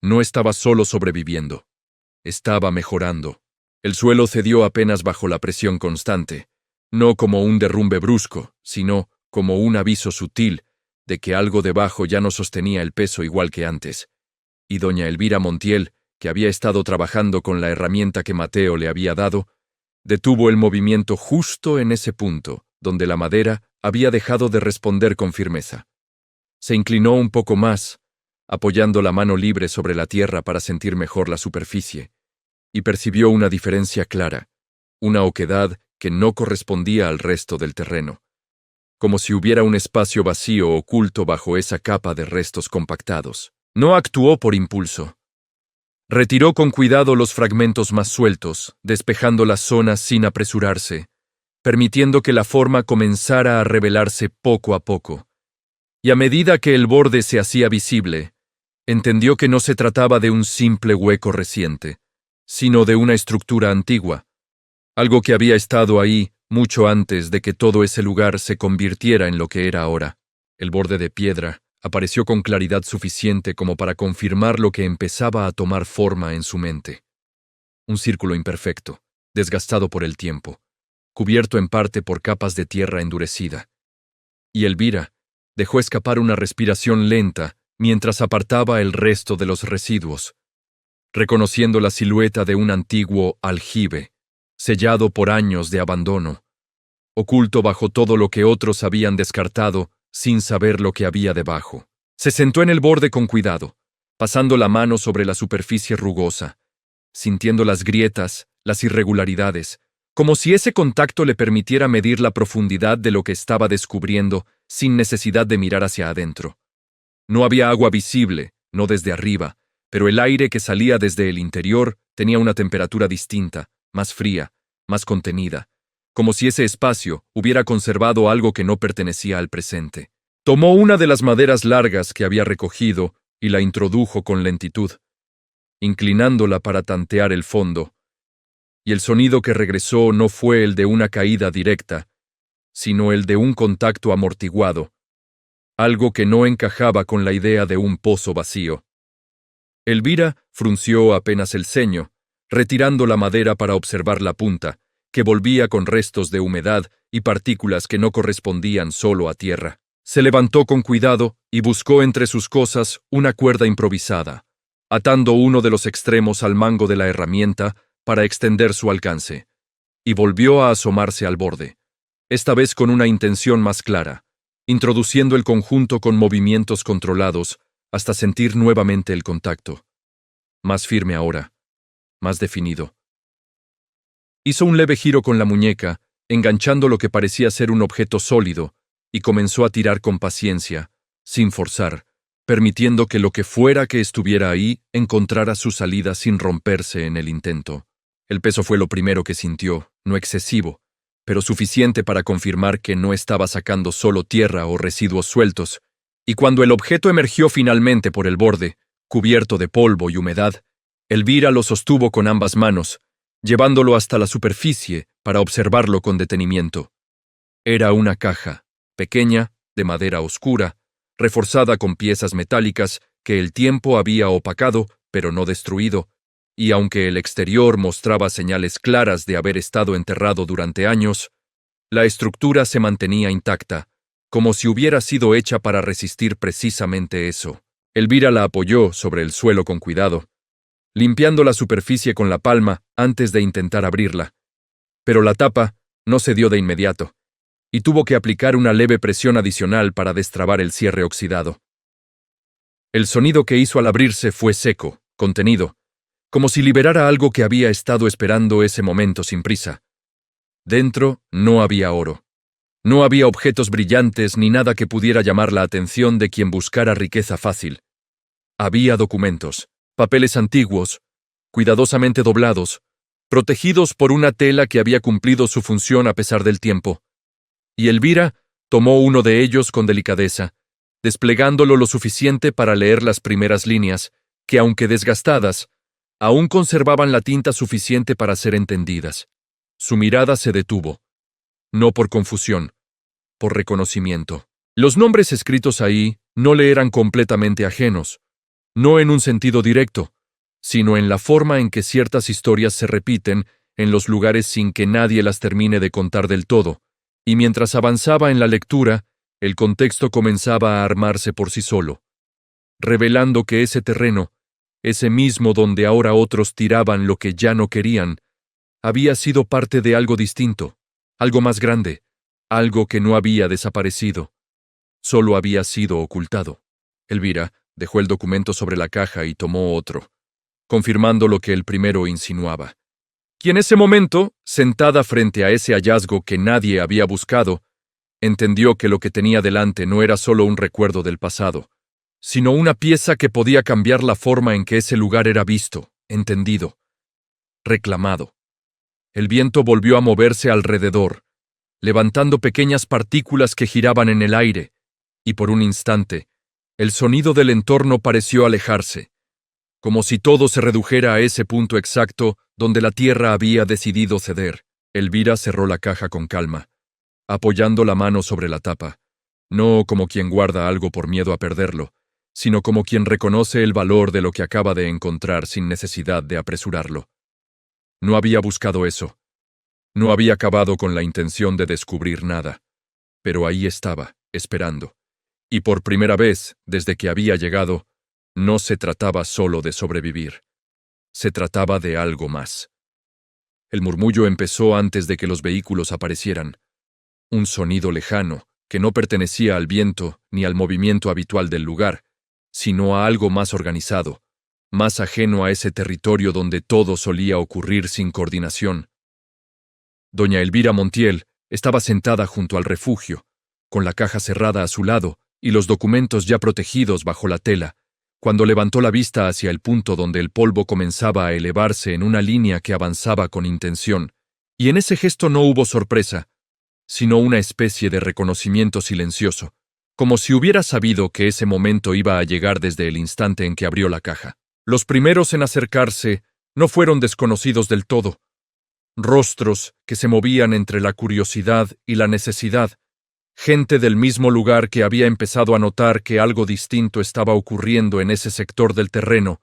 no estaba solo sobreviviendo, estaba mejorando. El suelo cedió apenas bajo la presión constante, no como un derrumbe brusco, sino como un aviso sutil de que algo debajo ya no sostenía el peso igual que antes. Y doña Elvira Montiel, que había estado trabajando con la herramienta que Mateo le había dado, detuvo el movimiento justo en ese punto, donde la madera había dejado de responder con firmeza. Se inclinó un poco más, apoyando la mano libre sobre la tierra para sentir mejor la superficie, y percibió una diferencia clara, una oquedad que no correspondía al resto del terreno, como si hubiera un espacio vacío oculto bajo esa capa de restos compactados. No actuó por impulso. Retiró con cuidado los fragmentos más sueltos, despejando las zonas sin apresurarse, permitiendo que la forma comenzara a revelarse poco a poco. Y a medida que el borde se hacía visible, entendió que no se trataba de un simple hueco reciente, sino de una estructura antigua, algo que había estado ahí mucho antes de que todo ese lugar se convirtiera en lo que era ahora. El borde de piedra apareció con claridad suficiente como para confirmar lo que empezaba a tomar forma en su mente. Un círculo imperfecto, desgastado por el tiempo, cubierto en parte por capas de tierra endurecida. Y Elvira dejó escapar una respiración lenta mientras apartaba el resto de los residuos, reconociendo la silueta de un antiguo aljibe, sellado por años de abandono, oculto bajo todo lo que otros habían descartado sin saber lo que había debajo. Se sentó en el borde con cuidado, pasando la mano sobre la superficie rugosa, sintiendo las grietas, las irregularidades, como si ese contacto le permitiera medir la profundidad de lo que estaba descubriendo sin necesidad de mirar hacia adentro. No había agua visible, no desde arriba, pero el aire que salía desde el interior tenía una temperatura distinta, más fría, más contenida, como si ese espacio hubiera conservado algo que no pertenecía al presente. Tomó una de las maderas largas que había recogido y la introdujo con lentitud, inclinándola para tantear el fondo, y el sonido que regresó no fue el de una caída directa, sino el de un contacto amortiguado, algo que no encajaba con la idea de un pozo vacío. Elvira frunció apenas el ceño, retirando la madera para observar la punta, que volvía con restos de humedad y partículas que no correspondían solo a tierra. Se levantó con cuidado y buscó entre sus cosas una cuerda improvisada, atando uno de los extremos al mango de la herramienta para extender su alcance, y volvió a asomarse al borde, esta vez con una intención más clara, introduciendo el conjunto con movimientos controlados hasta sentir nuevamente el contacto. Más firme ahora, más definido. Hizo un leve giro con la muñeca, enganchando lo que parecía ser un objeto sólido, y comenzó a tirar con paciencia, sin forzar, permitiendo que lo que fuera que estuviera ahí encontrara su salida sin romperse en el intento. El peso fue lo primero que sintió, no excesivo, pero suficiente para confirmar que no estaba sacando solo tierra o residuos sueltos, y cuando el objeto emergió finalmente por el borde, cubierto de polvo y humedad, Elvira lo sostuvo con ambas manos, llevándolo hasta la superficie para observarlo con detenimiento. Era una caja, pequeña, de madera oscura, reforzada con piezas metálicas que el tiempo había opacado, pero no destruido, y aunque el exterior mostraba señales claras de haber estado enterrado durante años, la estructura se mantenía intacta, como si hubiera sido hecha para resistir precisamente eso. Elvira la apoyó sobre el suelo con cuidado, limpiando la superficie con la palma antes de intentar abrirla. Pero la tapa no cedió de inmediato, y tuvo que aplicar una leve presión adicional para destrabar el cierre oxidado. El sonido que hizo al abrirse fue seco, contenido, como si liberara algo que había estado esperando ese momento sin prisa. Dentro no había oro. No había objetos brillantes ni nada que pudiera llamar la atención de quien buscara riqueza fácil. Había documentos, papeles antiguos, cuidadosamente doblados, protegidos por una tela que había cumplido su función a pesar del tiempo. Y Elvira tomó uno de ellos con delicadeza, desplegándolo lo suficiente para leer las primeras líneas, que aunque desgastadas, aún conservaban la tinta suficiente para ser entendidas. Su mirada se detuvo, no por confusión, por reconocimiento. Los nombres escritos ahí no le eran completamente ajenos, no en un sentido directo, sino en la forma en que ciertas historias se repiten en los lugares sin que nadie las termine de contar del todo, y mientras avanzaba en la lectura, el contexto comenzaba a armarse por sí solo, revelando que ese terreno, ese mismo donde ahora otros tiraban lo que ya no querían, había sido parte de algo distinto, algo más grande, algo que no había desaparecido, solo había sido ocultado. Elvira dejó el documento sobre la caja y tomó otro, confirmando lo que el primero insinuaba. Y en ese momento, sentada frente a ese hallazgo que nadie había buscado, entendió que lo que tenía delante no era solo un recuerdo del pasado, sino una pieza que podía cambiar la forma en que ese lugar era visto, entendido, reclamado. El viento volvió a moverse alrededor, levantando pequeñas partículas que giraban en el aire, y por un instante, el sonido del entorno pareció alejarse, como si todo se redujera a ese punto exacto donde la tierra había decidido ceder. Elvira cerró la caja con calma, apoyando la mano sobre la tapa, no como quien guarda algo por miedo a perderlo, sino como quien reconoce el valor de lo que acaba de encontrar sin necesidad de apresurarlo. No había buscado eso. No había acabado con la intención de descubrir nada, pero ahí estaba, esperando. Y por primera vez, desde que había llegado, no se trataba solo de sobrevivir. Se trataba de algo más. El murmullo empezó antes de que los vehículos aparecieran. Un sonido lejano, que no pertenecía al viento ni al movimiento habitual del lugar, sino a algo más organizado, más ajeno a ese territorio donde todo solía ocurrir sin coordinación. Doña Elvira Montiel estaba sentada junto al refugio, con la caja cerrada a su lado y los documentos ya protegidos bajo la tela, cuando levantó la vista hacia el punto donde el polvo comenzaba a elevarse en una línea que avanzaba con intención, y en ese gesto no hubo sorpresa, sino una especie de reconocimiento silencioso, como si hubiera sabido que ese momento iba a llegar desde el instante en que abrió la caja. Los primeros en acercarse no fueron desconocidos del todo, rostros que se movían entre la curiosidad y la necesidad, gente del mismo lugar que había empezado a notar que algo distinto estaba ocurriendo en ese sector del terreno,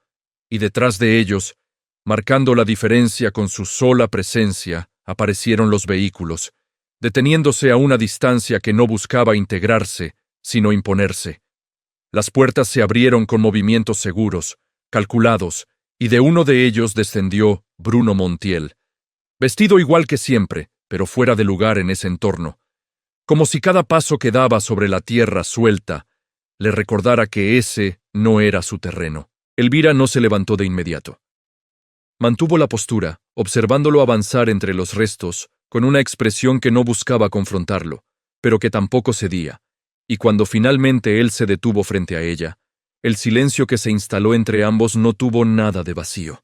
y detrás de ellos, marcando la diferencia con su sola presencia, aparecieron los vehículos, deteniéndose a una distancia que no buscaba integrarse, sino imponerse. Las puertas se abrieron con movimientos seguros, calculados, y de uno de ellos descendió Bruno Montiel, vestido igual que siempre, pero fuera de lugar en ese entorno, como si cada paso que daba sobre la tierra suelta le recordara que ese no era su terreno. Elvira no se levantó de inmediato. Mantuvo la postura, observándolo avanzar entre los restos, con una expresión que no buscaba confrontarlo, pero que tampoco cedía, y cuando finalmente él se detuvo frente a ella, el silencio que se instaló entre ambos no tuvo nada de vacío,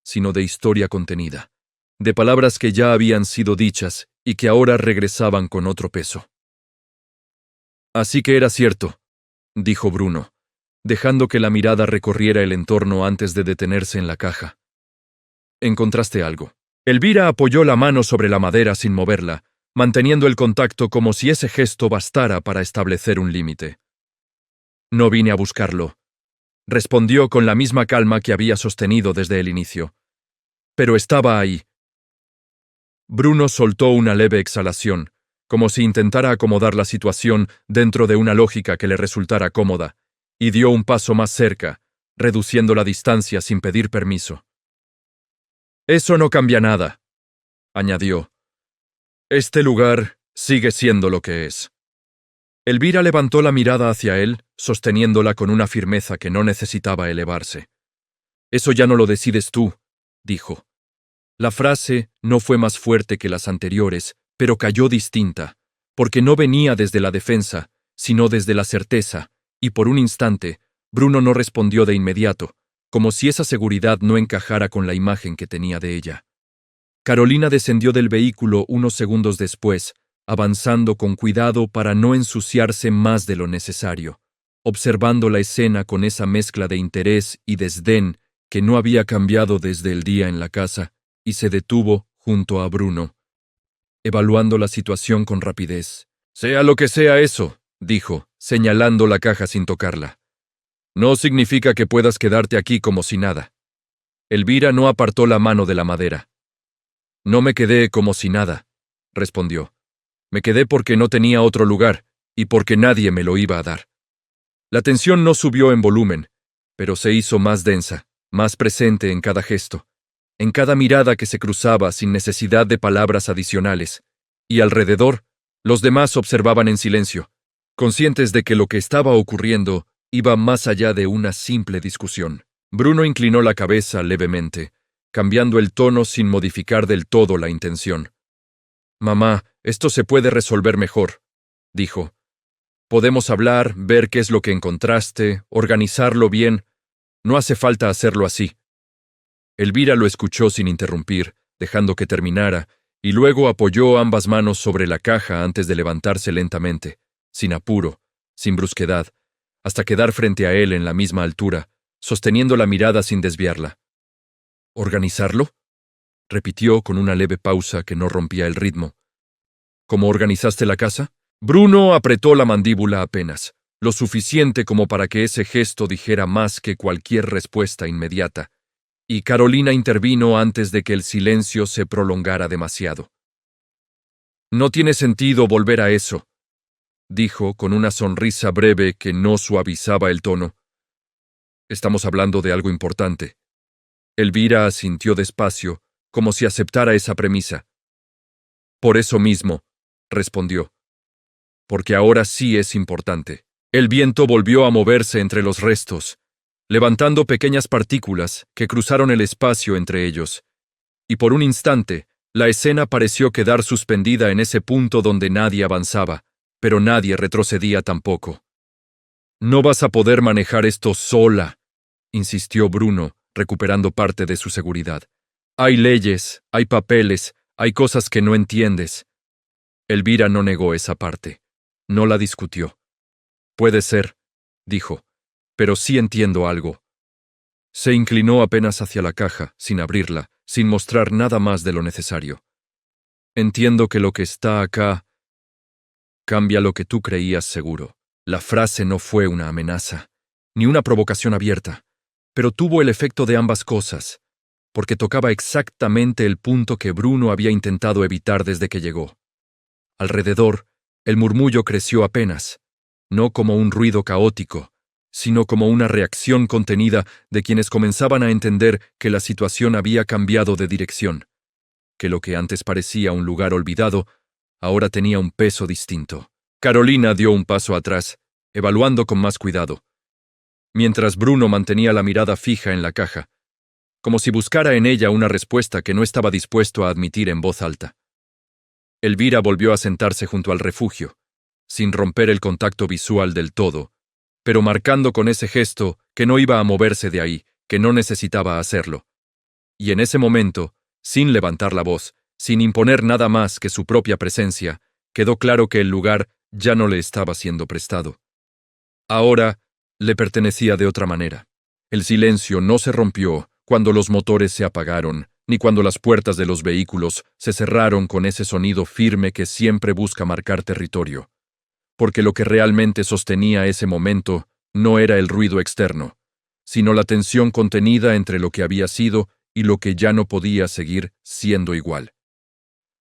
sino de historia contenida, de palabras que ya habían sido dichas y que ahora regresaban con otro peso. Así que era cierto, dijo Bruno, dejando que la mirada recorriera el entorno antes de detenerse en la caja. ¿Encontraste algo? Elvira apoyó la mano sobre la madera sin moverla, manteniendo el contacto como si ese gesto bastara para establecer un límite. No vine a buscarlo, respondió con la misma calma que había sostenido desde el inicio. Pero estaba ahí. Bruno soltó una leve exhalación, como si intentara acomodar la situación dentro de una lógica que le resultara cómoda, y dio un paso más cerca, reduciendo la distancia sin pedir permiso. Eso no cambia nada, añadió. Este lugar sigue siendo lo que es. Elvira levantó la mirada hacia él, sosteniéndola con una firmeza que no necesitaba elevarse. Eso ya no lo decides tú, dijo. La frase no fue más fuerte que las anteriores, pero cayó distinta, porque no venía desde la defensa, sino desde la certeza, y por un instante, Bruno no respondió de inmediato, como si esa seguridad no encajara con la imagen que tenía de ella. Carolina descendió del vehículo unos segundos después, avanzando con cuidado para no ensuciarse más de lo necesario, observando la escena con esa mezcla de interés y desdén que no había cambiado desde el día en la casa, y se detuvo junto a Bruno, evaluando la situación con rapidez. «Sea lo que sea eso», dijo, señalando la caja sin tocarla. «No significa que puedas quedarte aquí como si nada». Elvira no apartó la mano de la madera. «No me quedé como si nada», respondió. «Me quedé porque no tenía otro lugar, y porque nadie me lo iba a dar». La tensión no subió en volumen, pero se hizo más densa, más presente en cada gesto, en cada mirada que se cruzaba sin necesidad de palabras adicionales, y alrededor, los demás observaban en silencio, conscientes de que lo que estaba ocurriendo iba más allá de una simple discusión. Bruno inclinó la cabeza levemente, cambiando el tono sin modificar del todo la intención. «Mamá, esto se puede resolver mejor», dijo. «Podemos hablar, ver qué es lo que encontraste, organizarlo bien. No hace falta hacerlo así». Elvira lo escuchó sin interrumpir, dejando que terminara, y luego apoyó ambas manos sobre la caja antes de levantarse lentamente, sin apuro, sin brusquedad, hasta quedar frente a él en la misma altura, sosteniendo la mirada sin desviarla. «¿Organizarlo?», repitió con una leve pausa que no rompía el ritmo. «¿Cómo organizaste la casa?». Bruno apretó la mandíbula apenas, lo suficiente como para que ese gesto dijera más que cualquier respuesta inmediata, y Carolina intervino antes de que el silencio se prolongara demasiado. «No tiene sentido volver a eso», dijo con una sonrisa breve que no suavizaba el tono. «Estamos hablando de algo importante». Elvira asintió despacio, como si aceptara esa premisa. «Por eso mismo», respondió. «Porque ahora sí es importante». El viento volvió a moverse entre los restos, levantando pequeñas partículas que cruzaron el espacio entre ellos, y por un instante, la escena pareció quedar suspendida en ese punto donde nadie avanzaba, pero nadie retrocedía tampoco. «No vas a poder manejar esto sola», insistió Bruno, recuperando parte de su seguridad. «Hay leyes, hay papeles, hay cosas que no entiendes». Elvira no negó esa parte. No la discutió. «Puede ser», dijo, «pero sí entiendo algo». Se inclinó apenas hacia la caja, sin abrirla, sin mostrar nada más de lo necesario. «Entiendo que lo que está acá cambia lo que tú creías seguro». La frase no fue una amenaza, ni una provocación abierta, pero tuvo el efecto de ambas cosas, porque tocaba exactamente el punto que Bruno había intentado evitar desde que llegó. Alrededor, el murmullo creció apenas, no como un ruido caótico, sino como una reacción contenida de quienes comenzaban a entender que la situación había cambiado de dirección, que lo que antes parecía un lugar olvidado, ahora tenía un peso distinto. Carolina dio un paso atrás, evaluando con más cuidado, mientras Bruno mantenía la mirada fija en la caja, como si buscara en ella una respuesta que no estaba dispuesto a admitir en voz alta. Elvira volvió a sentarse junto al refugio, sin romper el contacto visual del todo, pero marcando con ese gesto que no iba a moverse de ahí, que no necesitaba hacerlo. Y en ese momento, sin levantar la voz, sin imponer nada más que su propia presencia, quedó claro que el lugar ya no le estaba siendo prestado. Ahora le pertenecía de otra manera. El silencio no se rompió cuando los motores se apagaron, ni cuando las puertas de los vehículos se cerraron con ese sonido firme que siempre busca marcar territorio. Porque lo que realmente sostenía ese momento no era el ruido externo, sino la tensión contenida entre lo que había sido y lo que ya no podía seguir siendo igual.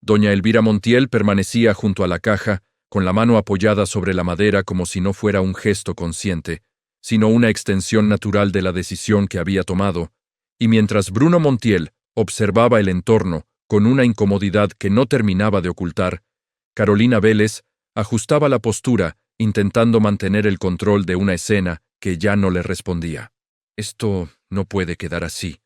Doña Elvira Montiel permanecía junto a la caja, con la mano apoyada sobre la madera como si no fuera un gesto consciente, sino una extensión natural de la decisión que había tomado, y mientras Bruno Montiel observaba el entorno con una incomodidad que no terminaba de ocultar, Carolina Vélez ajustaba la postura, intentando mantener el control de una escena que ya no le respondía. «Esto no puede quedar así»,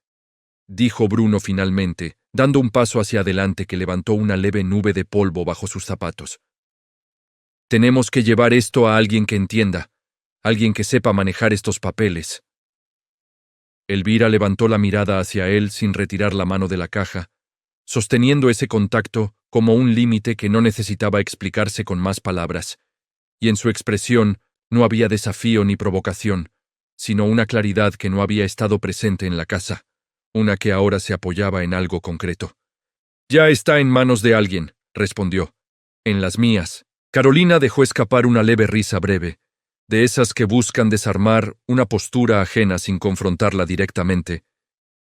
dijo Bruno finalmente, dando un paso hacia adelante que levantó una leve nube de polvo bajo sus zapatos. Tenemos que llevar esto a alguien que entienda, alguien que sepa manejar estos papeles. Elvira levantó la mirada hacia él sin retirar la mano de la caja, sosteniendo ese contacto como un límite que no necesitaba explicarse con más palabras, y en su expresión no había desafío ni provocación, sino una claridad que no había estado presente en la casa, una que ahora se apoyaba en algo concreto. «Ya está en manos de alguien», respondió. «En las mías». Carolina dejó escapar una leve risa breve, de esas que buscan desarmar una postura ajena sin confrontarla directamente,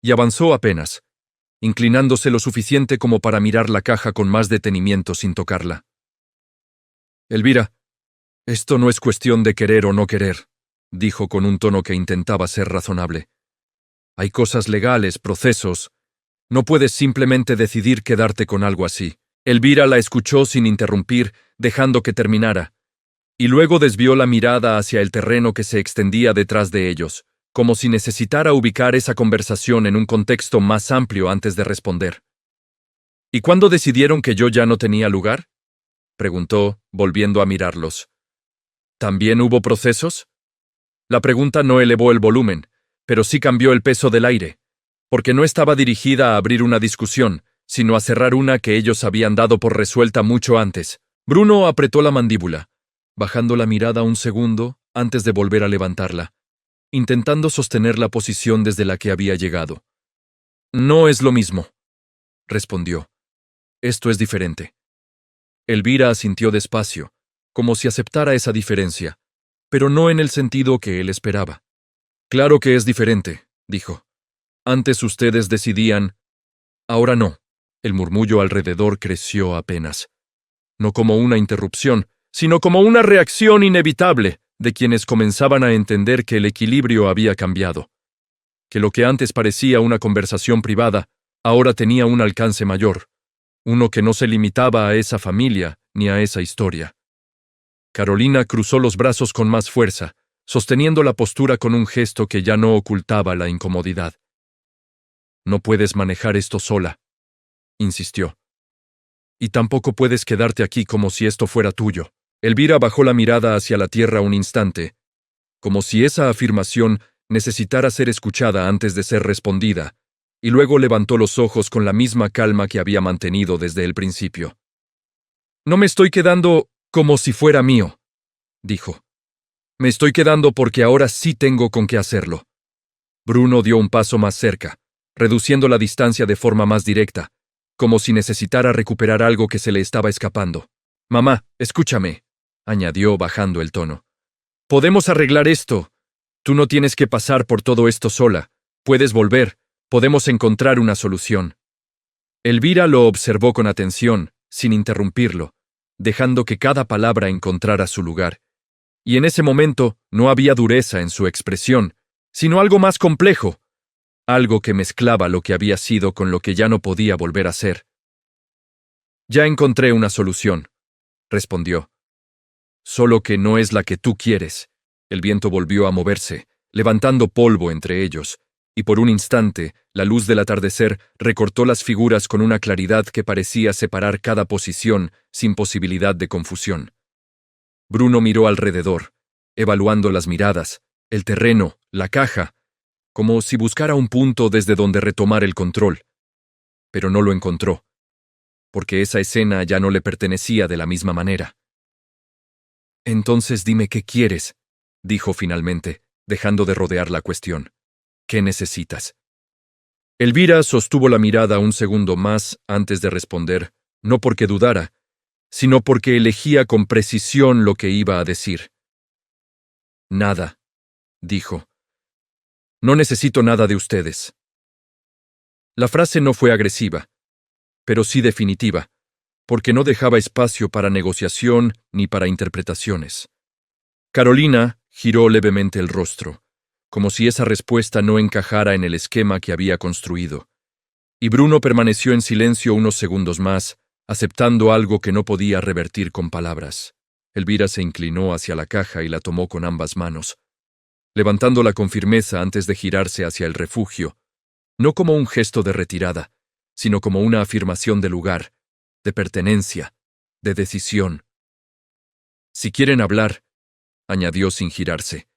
y avanzó apenas, inclinándose lo suficiente como para mirar la caja con más detenimiento sin tocarla. «Elvira, esto no es cuestión de querer o no querer», dijo con un tono que intentaba ser razonable. «Hay cosas legales, procesos. No puedes simplemente decidir quedarte con algo así». Elvira la escuchó sin interrumpir, dejando que terminara, y luego desvió la mirada hacia el terreno que se extendía detrás de ellos, como si necesitara ubicar esa conversación en un contexto más amplio antes de responder. «¿Y cuándo decidieron que yo ya no tenía lugar?», preguntó, volviendo a mirarlos. «¿También hubo procesos?». La pregunta no elevó el volumen, pero sí cambió el peso del aire, porque no estaba dirigida a abrir una discusión, sino a cerrar una que ellos habían dado por resuelta mucho antes. Bruno apretó la mandíbula, bajando la mirada un segundo antes de volver a levantarla, intentando sostener la posición desde la que había llegado. «No es lo mismo», respondió. «Esto es diferente». Elvira asintió despacio, como si aceptara esa diferencia, pero no en el sentido que él esperaba. «Claro que es diferente», dijo. «Antes ustedes decidían, ahora no». El murmullo alrededor creció apenas, no como una interrupción, sino como una reacción inevitable de quienes comenzaban a entender que el equilibrio había cambiado, que lo que antes parecía una conversación privada, ahora tenía un alcance mayor, uno que no se limitaba a esa familia ni a esa historia. Carolina cruzó los brazos con más fuerza, sosteniendo la postura con un gesto que ya no ocultaba la incomodidad. «No puedes manejar esto sola», insistió. «Y tampoco puedes quedarte aquí como si esto fuera tuyo». Elvira bajó la mirada hacia la tierra un instante, como si esa afirmación necesitara ser escuchada antes de ser respondida, y luego levantó los ojos con la misma calma que había mantenido desde el principio. «No me estoy quedando como si fuera mío», dijo. «Me estoy quedando porque ahora sí tengo con qué hacerlo». Bruno dio un paso más cerca, reduciendo la distancia de forma más directa, como si necesitara recuperar algo que se le estaba escapando. «Mamá, escúchame», añadió bajando el tono. «Podemos arreglar esto. Tú no tienes que pasar por todo esto sola. Puedes volver. Podemos encontrar una solución». Elvira lo observó con atención, sin interrumpirlo, dejando que cada palabra encontrara su lugar. Y en ese momento no había dureza en su expresión, sino algo más complejo, algo que mezclaba lo que había sido con lo que ya no podía volver a ser. «Ya encontré una solución», respondió. «Solo que no es la que tú quieres». El viento volvió a moverse, levantando polvo entre ellos, y por un instante la luz del atardecer recortó las figuras con una claridad que parecía separar cada posición sin posibilidad de confusión. Bruno miró alrededor, evaluando las miradas, el terreno, la caja, como si buscara un punto desde donde retomar el control. Pero no lo encontró, porque esa escena ya no le pertenecía de la misma manera. «Entonces dime qué quieres», dijo finalmente, dejando de rodear la cuestión. «¿Qué necesitas?». Elvira sostuvo la mirada un segundo más antes de responder, no porque dudara, sino porque elegía con precisión lo que iba a decir. «Nada», dijo. «No necesito nada de ustedes». La frase no fue agresiva, pero sí definitiva, porque no dejaba espacio para negociación ni para interpretaciones. Carolina giró levemente el rostro, como si esa respuesta no encajara en el esquema que había construido, y Bruno permaneció en silencio unos segundos más, aceptando algo que no podía revertir con palabras. Elvira se inclinó hacia la caja y la tomó con ambas manos, levantándola con firmeza antes de girarse hacia el refugio, no como un gesto de retirada, sino como una afirmación de lugar, de pertenencia, de decisión. Si quieren hablar, añadió sin girarse,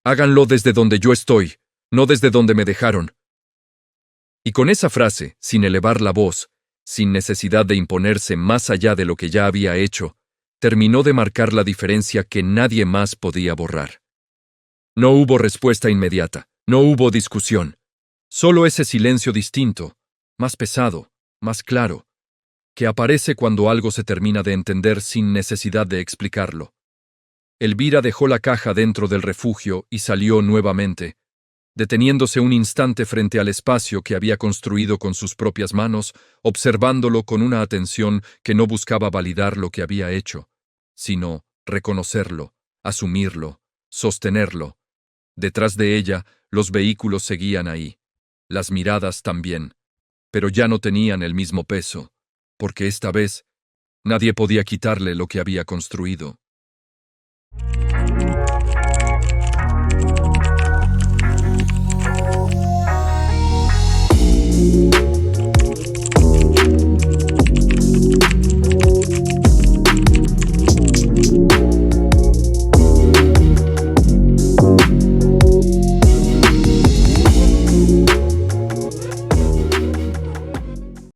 háganlo desde donde yo estoy, no desde donde me dejaron. Y con esa frase, sin elevar la voz, sin necesidad de imponerse más allá de lo que ya había hecho, terminó de marcar la diferencia que nadie más podía borrar. No hubo respuesta inmediata, no hubo discusión, solo ese silencio distinto, más pesado, más claro, que aparece cuando algo se termina de entender sin necesidad de explicarlo. Elvira dejó la caja dentro del refugio y salió nuevamente, deteniéndose un instante frente al espacio que había construido con sus propias manos, observándolo con una atención que no buscaba validar lo que había hecho, sino reconocerlo, asumirlo, sostenerlo. Detrás de ella, los vehículos seguían ahí, las miradas también, pero ya no tenían el mismo peso, porque esta vez nadie podía quitarle lo que había construido.